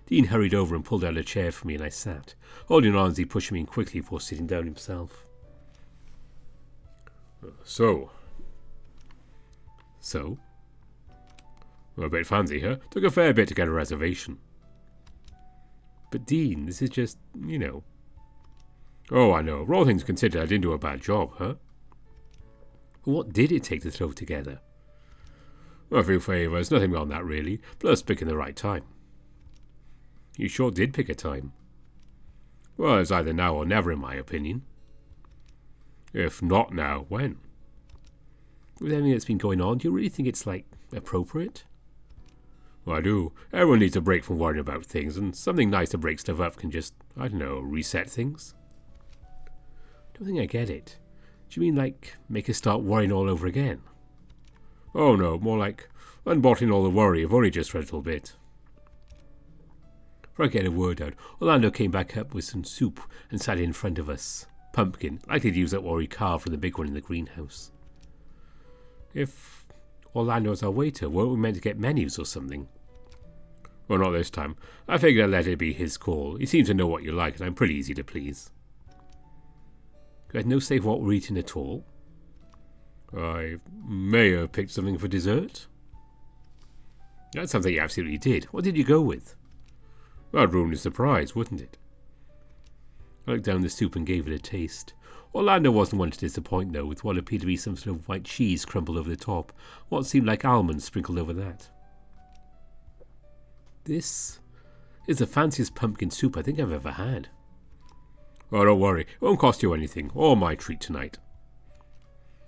A: Dean hurried over and pulled out a chair for me, and I sat, holding on as he pushed me in quickly before sitting down himself. So? A bit fancy, huh? Took a fair bit to get a reservation.
B: But Dean, this is just, you know.
A: Oh, I know. For all things considered, I didn't do a bad job, huh?
B: What did it take to throw together?
A: A few favours, nothing beyond that really, plus picking the right time.
B: You sure did pick a time.
A: Well, it's either now or never, in my opinion. If not now, when?
B: With everything that's been going on, do you really think it's, appropriate?
A: Well, I do. Everyone needs a break from worrying about things, and something nice to break stuff up can just, I don't know, reset things.
B: Don't think I get it. Do you mean, make us start worrying all over again?
A: Oh, no, more like unbottling all the worry, if only just for a little bit.
B: Before I get a word out, Orlando came back up with some soup and sat in front of us. Pumpkin, likely to use that what he carved from the big one in the greenhouse. If Orlando's our waiter, weren't we meant to get menus or something?
A: Well, not this time. I figured I'd let it be his call. He seems to know what you like, and I'm pretty easy to please.
B: You had no say for what we're eating at all?
A: I may have picked something for dessert.
B: That sounds like you absolutely did. What did you go with?
A: That'd ruin the surprise, wouldn't it?
B: I looked down the soup and gave it a taste. Orlando wasn't one to disappoint, though, with what appeared to be some sort of white cheese crumbled over the top, what seemed like almonds sprinkled over that. This is the fanciest pumpkin soup I think I've ever had.
A: Oh, don't worry. It won't cost you anything. All my treat tonight.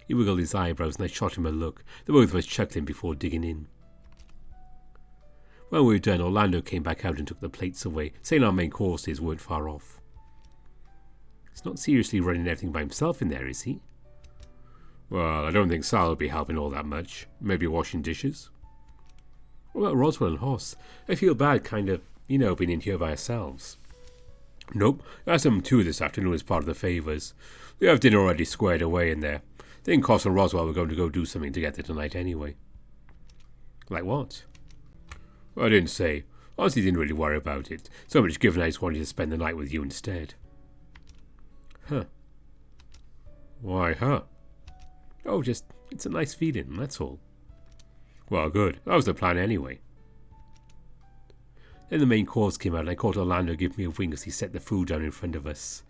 B: He wiggled his eyebrows and I shot him a look, the both of us chuckling before digging in. When we were done, Orlando came back out and took the plates away, saying our main courses weren't far off. He's not seriously running everything by himself in there, is he?
A: Well, I don't think Sal will be helping all that much. Maybe washing dishes.
B: What about Roswell and Hoss? I feel bad being in here by ourselves.
A: Nope, I asked them too this afternoon as part of the favours. They have dinner already squared away in there. I think Hoss and Roswell were going to go do something together tonight anyway.
B: Like what?
A: I didn't say. Honestly, didn't really worry about it. So much given I just wanted to spend the night with you instead.
B: Huh.
A: Why, huh?
B: Oh, it's a nice feeling, that's all.
A: Well, good. That was the plan anyway.
B: Then the main course came out and I caught Orlando give me a wink as he set the food down in front of us.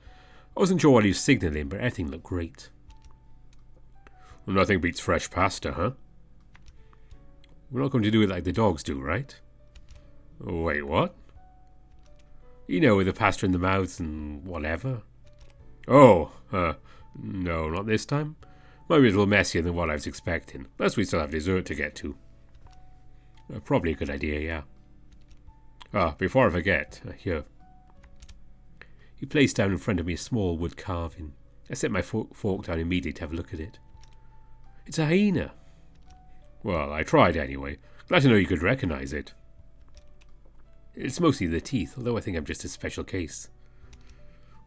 A: I wasn't sure what he was signalling, but everything looked great. Well, nothing beats fresh pasta, huh?
B: We're not going to do it like the dogs do, right?
A: Wait, what?
B: You know, with the pasta in the mouth and whatever.
A: Oh, no, not this time. Might be a little messier than what I was expecting. Plus we still have dessert to get to.
B: Probably a good idea, yeah.
A: Before I forget, here.
B: He placed down in front of me a small wood carving. I set my fork down immediately to have a look at it. It's a hyena.
A: Well, I tried anyway. Glad to know you could recognise it.
B: It's mostly the teeth, although I think I'm just a special case.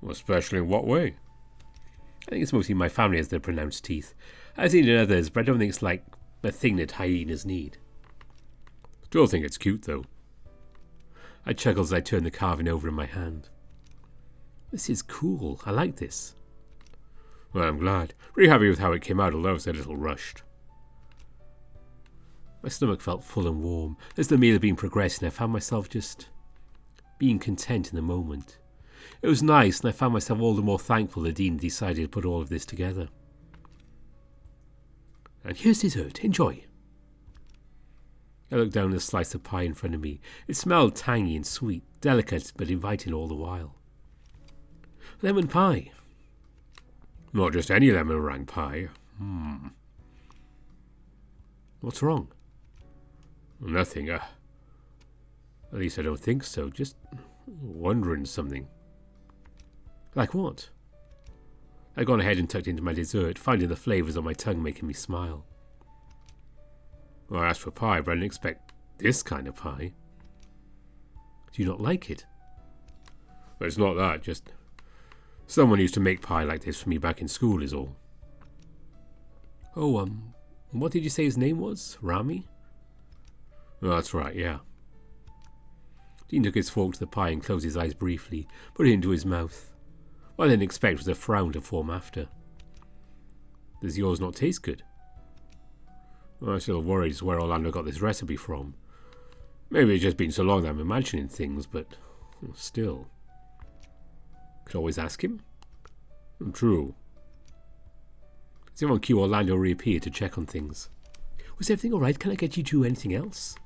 A: Well, special in what way?
B: I think it's mostly my family has their pronounced teeth. I've seen it in others, but I don't think it's like a thing that hyenas need.
A: Still think it's cute, though.
B: I chuckled as I turned the carving over in my hand. This is cool. I like this.
A: Well, I'm glad. Really happy with how it came out, although it was a little rushed.
B: My stomach felt full and warm. As the meal had been progressing, I found myself just being content in the moment. It was nice, and I found myself all the more thankful that Dean decided to put all of this together. And here's dessert. Enjoy. I looked down at the slice of pie in front of me. It smelled tangy and sweet, delicate but inviting all the while. Lemon pie.
A: Not just any lemon meringue pie.
B: What's wrong?
A: Nothing. At least I don't think so. Just wondering something.
B: Like what? I'd gone ahead and tucked into my dessert, finding the flavours on my tongue making me smile.
A: Well, I asked for pie, but I didn't expect this kind of pie.
B: Do you not like it?
A: But it's not that, just Someone used to make pie like this for me back in school is all.
B: Oh, what did you say his name was? Rami?
A: Oh, that's right, yeah.
B: Dean took his fork to the pie and closed his eyes briefly, put it into his mouth. What I didn't expect was a frown to form after. Does yours not taste good?
A: I'm still worried as to where Orlando got this recipe from. Maybe it's just been so long that I'm imagining things, but still.
B: Could always ask him.
A: True.
B: Does anyone cue Orlando reappear to check on things? Was everything alright? Can I get you to do anything else?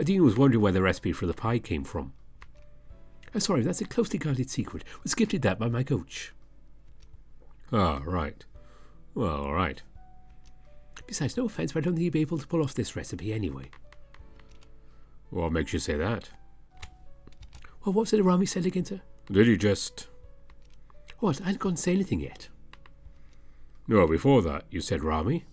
A: Dean was wondering where the recipe for the pie came from.
B: I'm sorry, that's a closely guarded secret. Was gifted that by my coach.
A: Ah, right. Well, alright.
B: Besides, no offence, but I don't think you'd be able to pull off this recipe anyway.
A: What makes you say that?
B: Well, what was it Rami said again, sir?
A: Did he just...
B: What? I hadn't gone to say anything yet.
A: No, before that, you said Rami.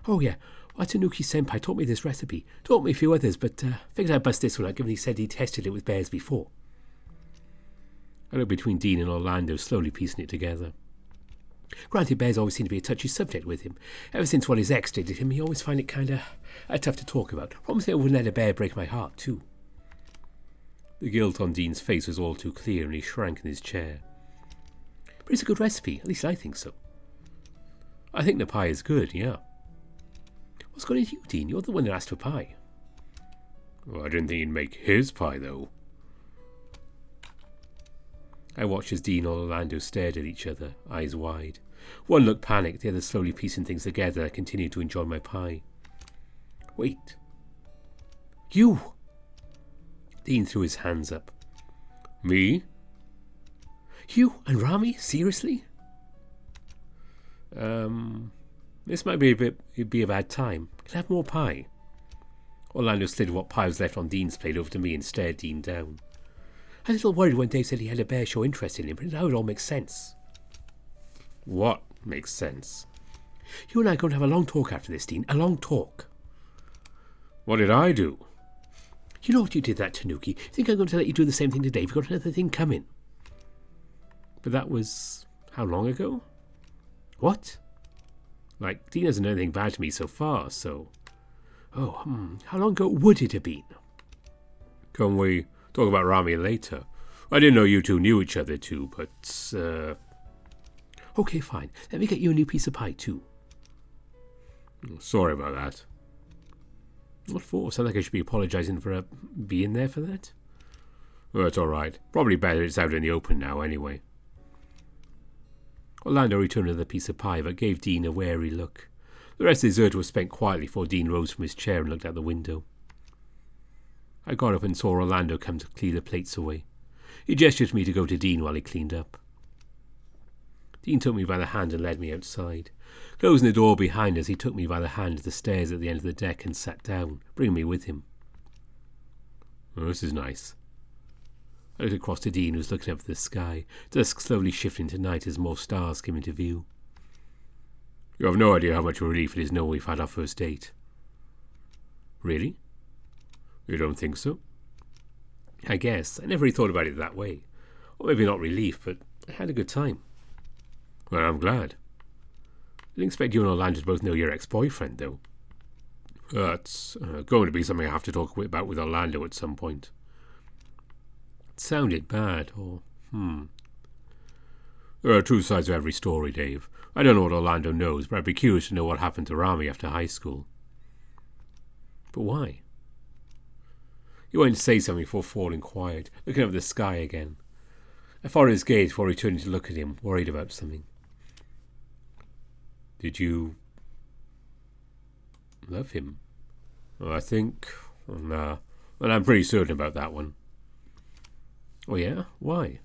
B: Oh, yeah. Tanuki-senpai taught me this recipe. Taught me a few others, but figured I'd bust this one out given he said he tested it with bears before.
A: I looked between Dean and Orlando, slowly piecing it together.
B: Granted, bears always seem to be a touchy subject with him. Ever since what his ex did to him, he always find it kinda tough to talk about. Promised I wouldn't let a bear break my heart, too.
A: The guilt on Dean's face was all too clear, and he shrank in his chair.
B: But it's a good recipe, at least I think so.
A: I think the pie is good, yeah.
B: What's got into you, Dean? You're the one who asked for pie.
A: Well, I didn't think he'd make his pie, though.
B: I watched as Dean and Orlando stared at each other, eyes wide. One looked panicked, the other slowly piecing things together. I continued to enjoy my pie. Wait. You! Dean threw his hands up.
A: Me?
B: You and Rami? Seriously?
A: This might be a bad time.
B: Can I have more pie?
A: Orlando slid what pie was left on Dean's plate over to me and stared Dean down.
B: I was a little worried when Dave said he had a bear show interest in him, but now it all makes sense.
A: What makes sense?
B: You and I are going to have a long talk after this, Dean. A long talk.
A: What did I do?
B: You know what you did that, Tanuki. Think I'm going to let you do the same thing today? We've got another thing coming.
A: But that was... how long ago?
B: What?
A: Like, Dean hasn't done anything bad to me so far, so...
B: Oh, how long ago would it have been?
A: Can we talk about Rami later? I didn't know you two knew each other too, but,
B: Okay, fine. Let me get you a new piece of pie, too.
A: Sorry about that.
B: What for? Sound like I should be apologising for being there for that?
A: Well, it's alright. Probably better it's out in the open now, anyway.
B: Orlando returned another piece of pie, but gave Dean a wary look. The rest of the dessert was spent quietly before Dean rose from his chair and looked out the window. I got up and saw Orlando come to clear the plates away. He gestured to me to go to Dean while he cleaned up. Dean took me by the hand and led me outside. Closing the door behind us, he took me by the hand to the stairs at the end of the deck and sat down, bringing me with him.
A: Oh, this is nice.
B: I looked across to Dean, who was looking up at the sky, dusk slowly shifting to night as more stars came into view.
A: You have no idea how much relief it is knowing we've had our first date.
B: Really?
A: You don't think so?
B: I guess. I never really thought about it that way. Or maybe not relief, but I had a good time.
A: Well, I'm glad.
B: I didn't expect you and Orlando to both know your ex-boyfriend, though.
A: That's going to be something I have to talk about with Orlando at some point.
B: It sounded bad, or...
A: There are two sides to every story, Dave. I don't know what Orlando knows, but I'd be curious to know what happened to Rami after high school.
B: But why? He went to say something before falling quiet, looking up at the sky again. I followed his gaze before returning to look at him, worried about something.
A: Did you...
B: love him?
A: Well, I think... well, I'm pretty certain about that one.
B: Oh yeah? Why?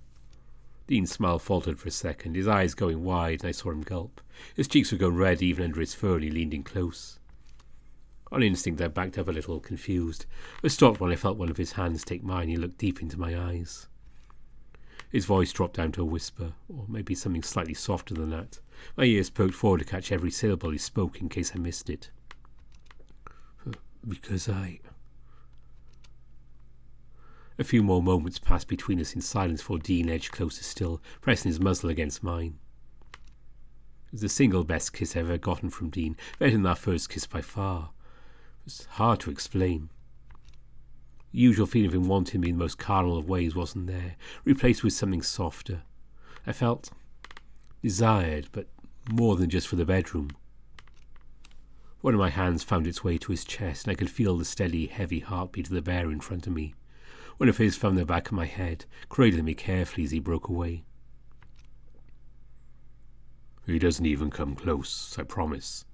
B: Dean's smile faltered for a second, his eyes going wide, and I saw him gulp. His cheeks were going red even under his fur, and he leaned in close. On instinct I backed up a little, confused, but stopped when I felt one of his hands take mine. He looked deep into my eyes. His voice dropped down to a whisper, or maybe something slightly softer than that. My ears poked forward to catch every syllable he spoke in case I missed it. Because I A few more moments passed between us in silence before Dean edged closer still, pressing his muzzle against mine. It was the single best kiss I've ever gotten from Dean, better than our first kiss by far. It was hard to explain. The usual feeling of him wanting me in the most carnal of ways wasn't there, replaced with something softer. I felt desired, but more than just for the bedroom. One of my hands found its way to his chest, and I could feel the steady, heavy heartbeat of the bear in front of me. One of his found the back of my head, cradling me carefully as he broke away. "He doesn't even come close, I promise."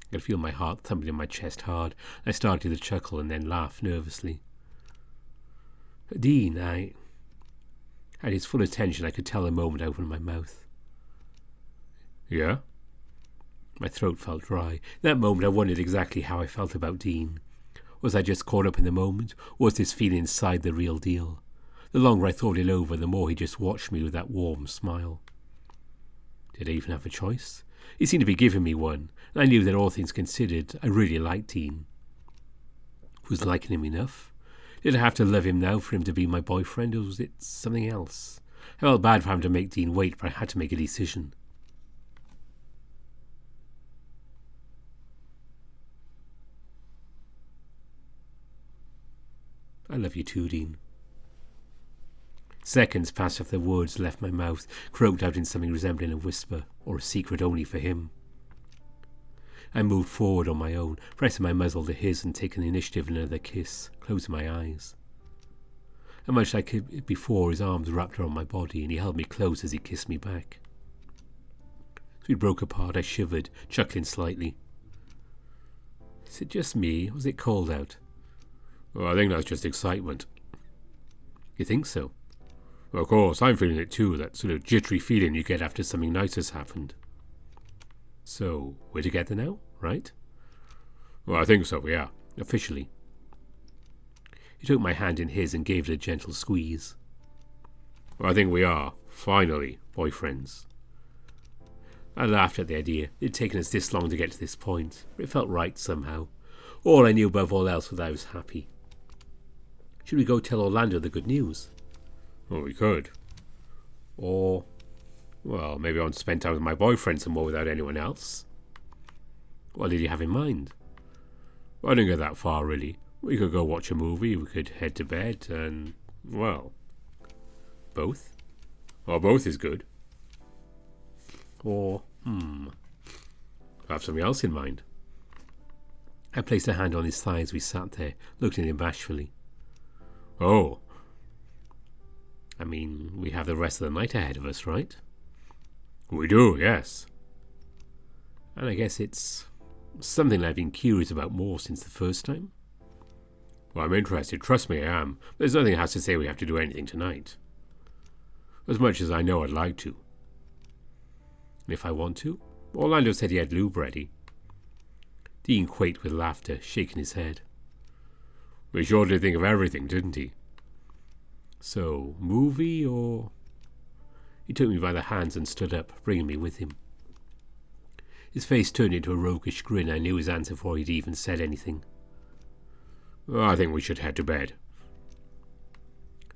B: I could feel my heart thumping in my chest hard. I started to chuckle and then laugh nervously. "Dean, I had his full attention. I could tell the moment I opened my mouth. "Yeah?" My throat felt dry. In that moment I wondered exactly how I felt about Dean. Was I just caught up in the moment, or was this feeling inside the real deal? The longer I thought it over, the more he just watched me with that warm smile. Did I even have a choice? He seemed to be giving me one, and I knew that all things considered, I really liked Dean. Was liking him enough? Did I have to love him now for him to be my boyfriend, or was it something else? I felt bad for having to make Dean wait, but I had to make a decision. "I love you too, Dean." Seconds passed after the words left my mouth, croaked out in something resembling a whisper, or a secret only for him. I moved forward on my own, pressing my muzzle to his and taking the initiative in another kiss, closing my eyes. And much like before, his arms wrapped around my body, and he held me close as he kissed me back. As we broke apart, I shivered, chuckling slightly. Is it just me, or was it cold out?
A: Well, I think that's just excitement.
B: You think so?
A: Well, of course, I'm feeling it too, that sort of jittery feeling you get after something nice has happened.
B: So, we're together now, right?
A: Well, I think so, yeah.
B: Officially. He took my hand in his and gave it a gentle squeeze.
A: Well, I think we are, finally, boyfriends.
B: I laughed at the idea. It had taken us this long to get to this point, but it felt right somehow. All I knew above all else was that I was happy. Should we go tell Orlando the good news?
A: Well, we could.
B: Or,
A: well, maybe I want to spend time with my boyfriend some more without anyone else.
B: What did you have in mind?
A: Well, I didn't get that far, really. We could go watch a movie, we could head to bed, and, well...
B: Both?
A: Well, both is good.
B: Or,
A: I have something else in mind.
B: I placed a hand on his thigh as we sat there, looking at him bashfully.
A: Oh.
B: I mean, we have the rest of the night ahead of us, right?
A: We do, yes.
B: And I guess it's something I've been curious about more since the first time.
A: Well, I'm interested, trust me I am. There's nothing that has to say we have to do anything tonight. As much as I know I'd like to.
B: And if I want to?
A: Orlando said he had lube ready.
B: Dean quaked with laughter, shaking his head.
A: We sure did think of everything, didn't he?
B: So, movie or... He took me by the hands and stood up, bringing me with him. His face turned into a roguish grin. I knew his answer before he'd even said anything.
A: Well, I think we should head to bed.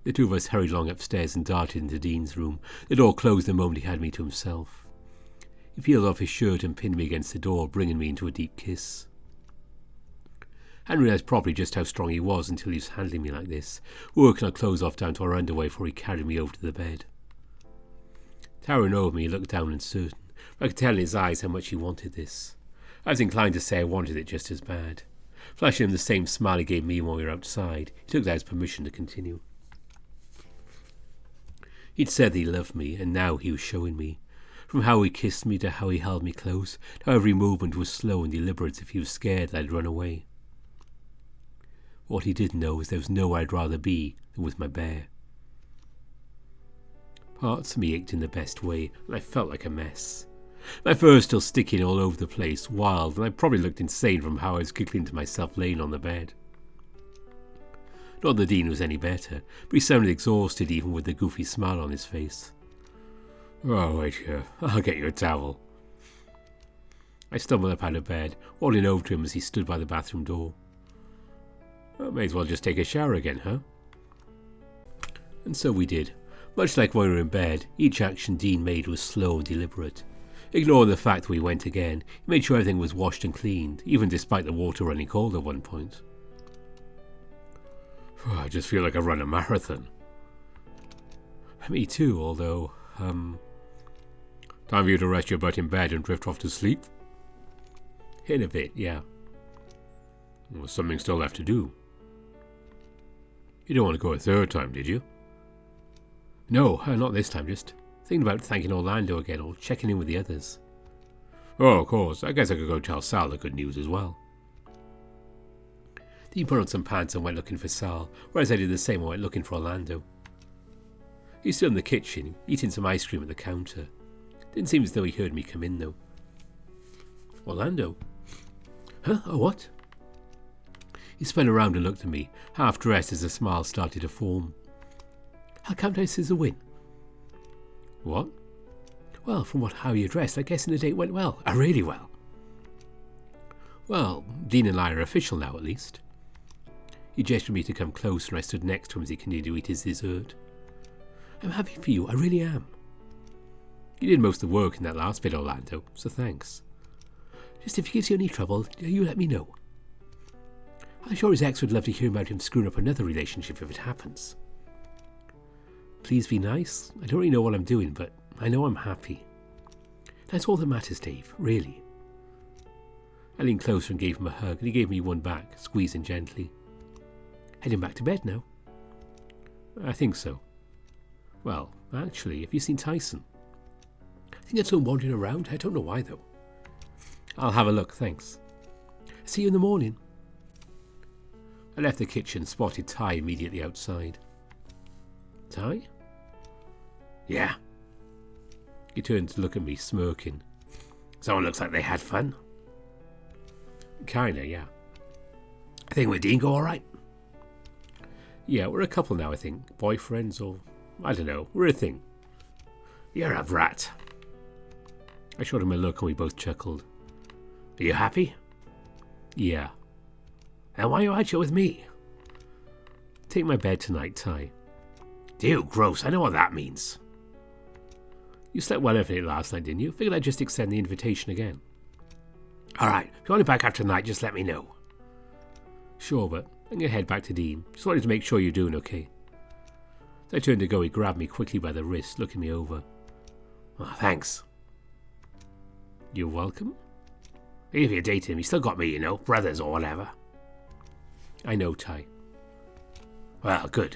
B: The two of us hurried along upstairs and darted into Dean's room. The door closed the moment he had me to himself. He peeled off his shirt and pinned me against the door, bringing me into a deep kiss. I hadn't realised properly just how strong he was until he was handling me like this, working our clothes off down to our underwear before he carried me over to the bed. Towering over me, he looked down uncertain, but I could tell in his eyes how much he wanted this. I was inclined to say I wanted it just as bad. Flashing him the same smile he gave me when we were outside, he took that as permission to continue. He'd said that he loved me, and now he was showing me. From how he kissed me to how he held me close, to how every movement was slow and deliberate as if he was scared that I'd run away. What he didn't know is there was nowhere I'd rather be than with my bear. Parts of me ached in the best way, and I felt like a mess. My fur was still sticking all over the place, wild, and I probably looked insane from how I was giggling to myself laying on the bed. Not that Dean was any better, but he sounded exhausted even with the goofy smile on his face.
A: Oh, wait here. I'll get you a towel.
B: I stumbled up out of bed, waddling over to him as he stood by the bathroom door.
A: Well, may as well just take a shower again, huh?
B: And so we did. Much like when we were in bed, each action Dean made was slow and deliberate. Ignoring the fact that we went again, he made sure everything was washed and cleaned, even despite the water running cold at one point.
A: I just feel like I've run a marathon.
B: Me too, although,
A: Time for you to rest your butt in bed and drift off to sleep?
B: In a bit, yeah.
A: Well, something still left to do.
B: You don't want to go a third time, did you? No, not this time, just thinking about thanking Orlando again or checking in with the others.
A: Oh, of course. I guess I could go tell Sal the good news as well.
B: Dean put on some pants and went looking for Sal, whereas I did the same and went looking for Orlando. He stood in the kitchen, eating some ice cream at the counter. Didn't seem as though he heard me come in, though. Orlando? Huh? Oh, what? He spun around and looked at me, half-dressed as a smile started to form. How come this is a win?
A: What?
B: Well, from how you're dressed, I guess the date went well. Really well. Well, Dean and I are official now, at least. He gestured me to come closer, and I stood next to him as he continued to eat his dessert. I'm happy for you, I really am. You did most of the work in that last bit, Orlando, so thanks. Just if he gives you any trouble, you let me know. I'm sure his ex would love to hear about him screwing up another relationship if it happens. Please be nice. I don't really know what I'm doing, but I know I'm happy. That's all that matters, Dave, really. I leaned closer and gave him a hug, and he gave me one back, squeezing gently. Heading back to bed now?
A: I think so.
B: Well, actually, have you seen Tyson? I think it's him wandering around. I don't know why, though. I'll have a look, thanks. See you in the morning. I left the kitchen, spotted Ty immediately outside. Ty?
A: Yeah.
B: He turned to look at me, smirking.
A: Someone looks like they had fun.
B: Kinda, yeah.
A: I think with Dean go alright.
B: Yeah, we're a couple now, I think. Boyfriends or... I don't know. We're a thing.
A: You're a brat.
B: I showed him a look and we both chuckled.
A: Are you happy?
B: Yeah.
A: And why are you out here with me?
B: Take my bed tonight, Ty.
A: Ew, gross. I know what that means.
B: You slept well over it last night, didn't you? Figured I'd just extend the invitation again.
A: Alright, if you want it back after tonight, just let me know.
B: Sure, but I'm going to head back to Dean. Just wanted to make sure you're doing okay. As I turned to go, he grabbed me quickly by the wrist, looking me over.
A: Oh, thanks.
B: You're welcome?
A: Even if you're dating him, you still got me, you know, brothers or whatever.
B: I know, Ty.
A: Well, good.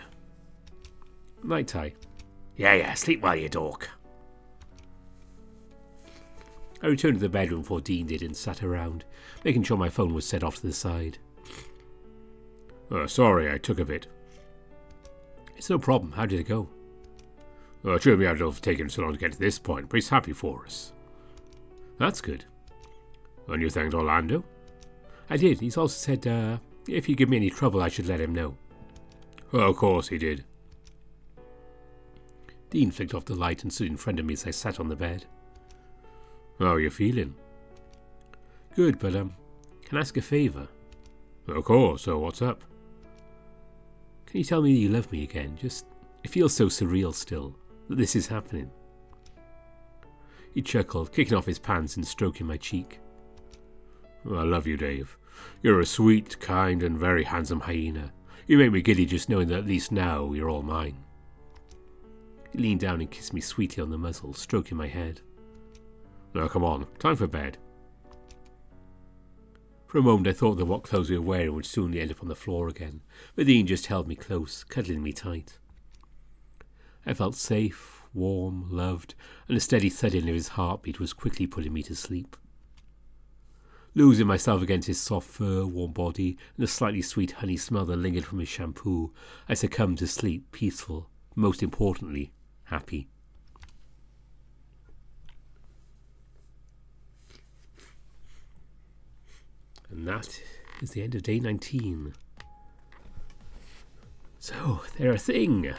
B: Night, Ty.
A: Yeah, sleep well, you dork.
B: I returned to the bedroom before Dean did and sat around, making sure my phone was set off to the side.
A: Sorry, I took a bit.
B: It's no problem. How did it go?
A: It shouldn't be have taken so long to get to this point, but he's happy for us.
B: That's good.
A: And you thanked Orlando?
B: I did. He's also said, if you give me any trouble, I should let him know.
A: Of course he did.
B: Dean flicked off the light and stood in front of me as I sat on the bed.
A: How are you feeling?
B: Good, but, can I ask a favour?
A: Of course, so what's up?
B: Can you tell me that you love me again? It feels so surreal still, that this is happening. He chuckled, kicking off his pants and stroking my cheek.
A: I love you, Dave. You're a sweet, kind, and very handsome hyena. You make me giddy just knowing that at least now you're all mine.
B: He leaned down and kissed me sweetly on the muzzle, stroking my head.
A: Now come on, time for bed.
B: For a moment I thought that what clothes we were wearing would soon end up on the floor again, but Dean just held me close, cuddling me tight. I felt safe, warm, loved, and the steady thudding of his heartbeat was quickly putting me to sleep. Losing myself against his soft fur, warm body, and the slightly sweet honey smell that lingered from his shampoo, I succumbed to sleep, peaceful, most importantly, happy. And that is the end of day 19. So, they're a thing.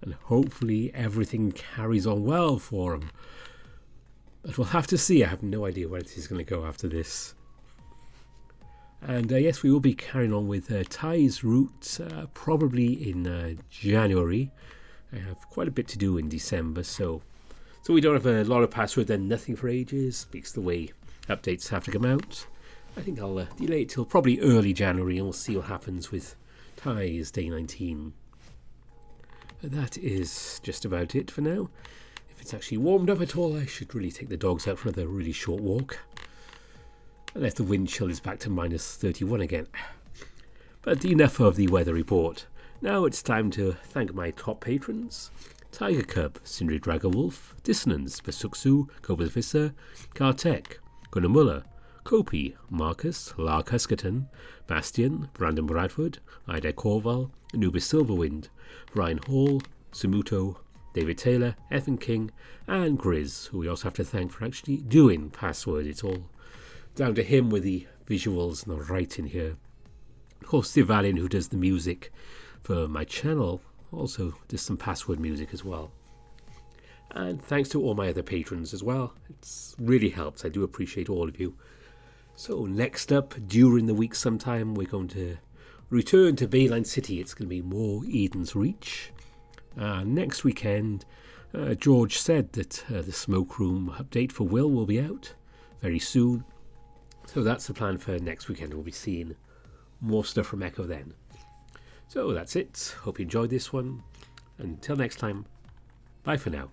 B: And hopefully everything carries on well for him. But we'll have to see. I have no idea where this is going to go after this.
A: And yes, we will be carrying on with Thai's route probably in January. I have quite a bit to do in December, so we don't have a lot of password, then nothing for ages, because the way updates have to come out. I think I'll delay it till probably early January, and we'll see what happens with Thai's Day 19. That is just about it for now. If it's actually warmed up at all, I should really take the dogs out for another really short walk. Unless the wind chill is back to minus 31 again. But enough of the weather report. Now it's time to thank my top patrons. Tiger Cub, Sindri Dragowolf, Dissonance, Besuksu, Cobus Visser, Kartek, Gunnar Muller, Kopi, Marcus, Lark Huskerton, Bastian, Brandon Bradford, Ida Corval, Anubis Silverwind, Brian Hall, Sumuto, David Taylor, Ethan King, and Grizz, who we also have to thank for actually doing password. It's all down to him with the visuals and the writing here. Of course, Steve Allen, who does the music for my channel, also does some password music as well. And thanks to all my other patrons as well. It's really helps. I do appreciate all of you. So next up, during the week sometime, we're going to return to Bayline City. It's going to be more Eden's Reach. Next weekend, George said that the Smoke Room update for will be out very soon. So that's the plan for next weekend. We'll be seeing more stuff from Echo then. So that's it. Hope you enjoyed this one. Until next time, bye for now.